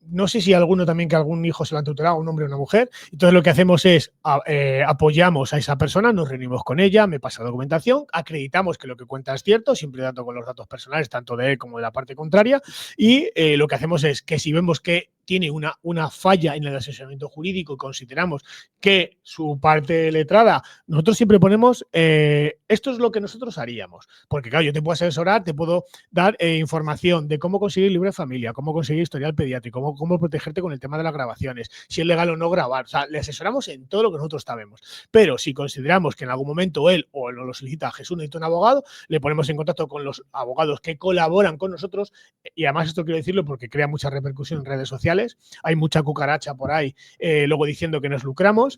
No sé si alguno también que algún hijo se lo han tutelado, un hombre o una mujer. Entonces lo que hacemos es apoyamos a esa persona, nos reunimos con ella, me pasa la documentación, acreditamos que lo que cuenta es cierto, siempre dando con los datos personales, tanto de él como de la parte contraria, y lo que hacemos es que si vemos que tiene una falla en el asesoramiento jurídico y consideramos que su parte letrada, nosotros siempre ponemos esto es lo que nosotros haríamos, porque claro, yo te puedo asesorar, te puedo dar información de cómo conseguir libre familia, cómo conseguir historial pediátrico, cómo protegerte con el tema de las grabaciones, si es legal o no grabar, o sea, le asesoramos en todo lo que nosotros sabemos, pero si consideramos que en algún momento él o nos lo solicita Jesús necesita un abogado, le ponemos en contacto con los abogados que colaboran con nosotros, y además esto quiero decirlo porque crea mucha repercusión en redes sociales. Hay mucha cucaracha por ahí luego diciendo que nos lucramos.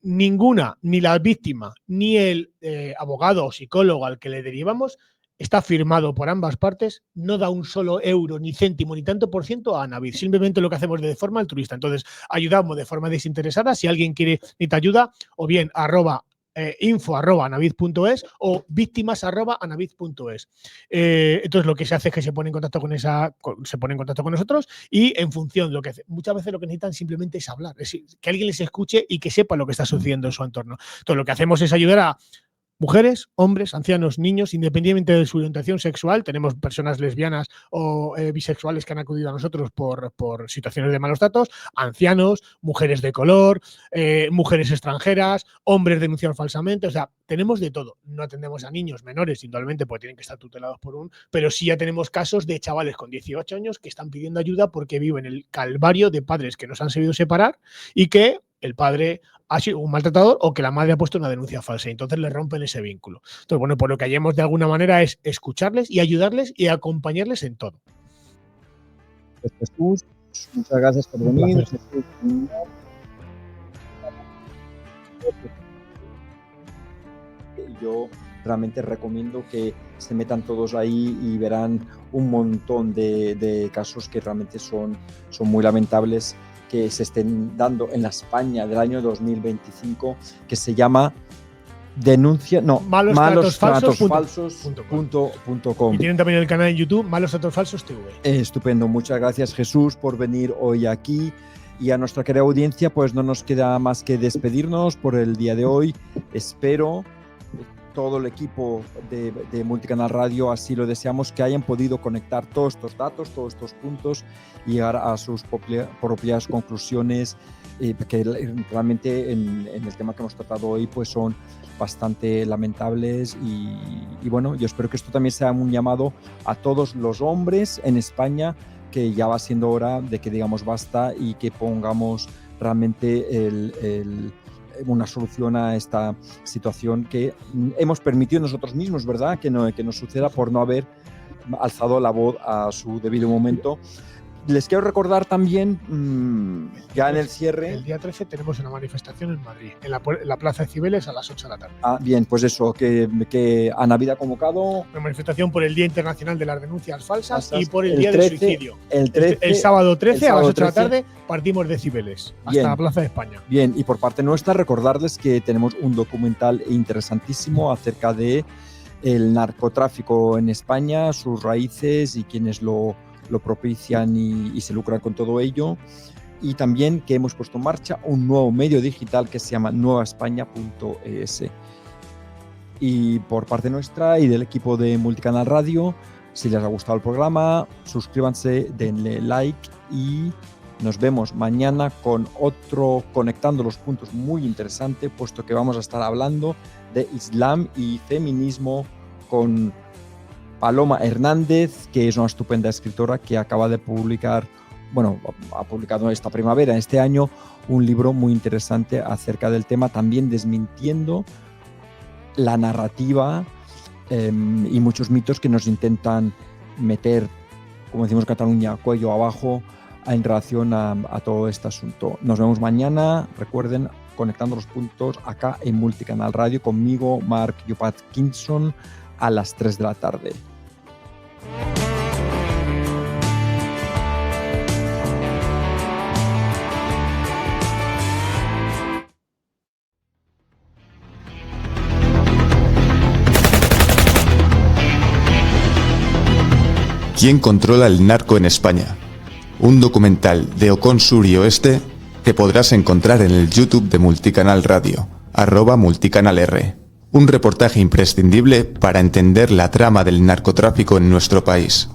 Ninguna, ni la víctima, ni el abogado o psicólogo al que le derivamos está firmado por ambas partes, no da un solo euro, ni céntimo, ni tanto por ciento a Anavid. Simplemente lo que hacemos de forma altruista. Entonces, ayudamos de forma desinteresada. Si alguien quiere necesita ayuda, o bien info@anavid.es o víctimas@anavid.es. Entonces lo que se hace es que se pone en contacto con nosotros y en función de lo que hace, muchas veces lo que necesitan simplemente es hablar, es decir, que alguien les escuche y que sepa lo que está sucediendo en su entorno. Entonces lo que hacemos es ayudar a Mujeres, hombres, ancianos, niños, independientemente de su orientación sexual. Tenemos personas lesbianas o bisexuales que han acudido a nosotros por situaciones de malos tratos, ancianos, mujeres de color, mujeres extranjeras, hombres denunciados falsamente. O sea, tenemos de todo. No atendemos a niños menores, indudablemente, porque tienen que estar tutelados pero sí ya tenemos casos de chavales con 18 años que están pidiendo ayuda porque viven el calvario de padres que nos han sabido separar y que el padre ha sido un maltratador o que la madre ha puesto una denuncia falsa y entonces le rompen ese vínculo. Entonces, bueno, por lo que hallemos de alguna manera es escucharles y ayudarles y acompañarles en todo. Pues Jesús, muchas gracias por venir. Jesús, yo realmente recomiendo que se metan todos ahí y verán un montón de casos que realmente son muy lamentables que se estén dando en la España del año 2025, que se llama malostratosfalsos.com. Y tienen también el canal en YouTube, Malos Tratos Falsos TV. Estupendo, muchas gracias Jesús por venir hoy aquí. Y a nuestra querida audiencia, pues no nos queda más que despedirnos por el día de hoy. Espero todo el equipo de Multicanal Radio, así lo deseamos, que hayan podido conectar todos estos datos, todos estos puntos y llegar a sus propias conclusiones, que realmente en el tema que hemos tratado hoy pues son bastante lamentables y bueno, yo espero que esto también sea un llamado a todos los hombres en España, que ya va siendo hora de que digamos basta y que pongamos realmente una solución a esta situación que hemos permitido nosotros mismos, ¿verdad? Que nos suceda por no haber alzado la voz a su debido momento. Les quiero recordar también, ya en el cierre… El día 13 tenemos una manifestación en Madrid, en la Plaza de Cibeles a las 8 de la tarde. Ah, bien, pues eso, que Ana Vida ha convocado… Una manifestación por el Día Internacional de las Denuncias Falsas y por el Día 13, del Suicidio. El sábado 13 a las 8 de la 13, tarde partimos de Cibeles hasta la Plaza de España. Bien, y por parte nuestra recordarles que tenemos un documental interesantísimo acerca de el narcotráfico en España, sus raíces y quienes lo propician y se lucran con todo ello, y también que hemos puesto en marcha un nuevo medio digital que se llama nuevaespaña.es. Y por parte nuestra y del equipo de Multicanal Radio, si les ha gustado el programa, suscríbanse, denle like y nos vemos mañana con otro Conectando los Puntos muy interesante, puesto que vamos a estar hablando de Islam y feminismo con Paloma Hernández, que es una estupenda escritora que acaba de publicar, bueno, ha publicado esta primavera, este año, un libro muy interesante acerca del tema, también desmintiendo la narrativa y muchos mitos que nos intentan meter, como decimos en Cataluña, cuello abajo en relación a todo este asunto. Nos vemos mañana, recuerden, Conectando los Puntos acá en Multicanal Radio, conmigo, Mark Jopatkinson, a las 3 de la tarde. ¿Quién controla el narco en España? Un documental de Ocon Sur y Oeste que podrás encontrar en el YouTube de Multicanal Radio, @multicanalr. Un reportaje imprescindible para entender la trama del narcotráfico en nuestro país.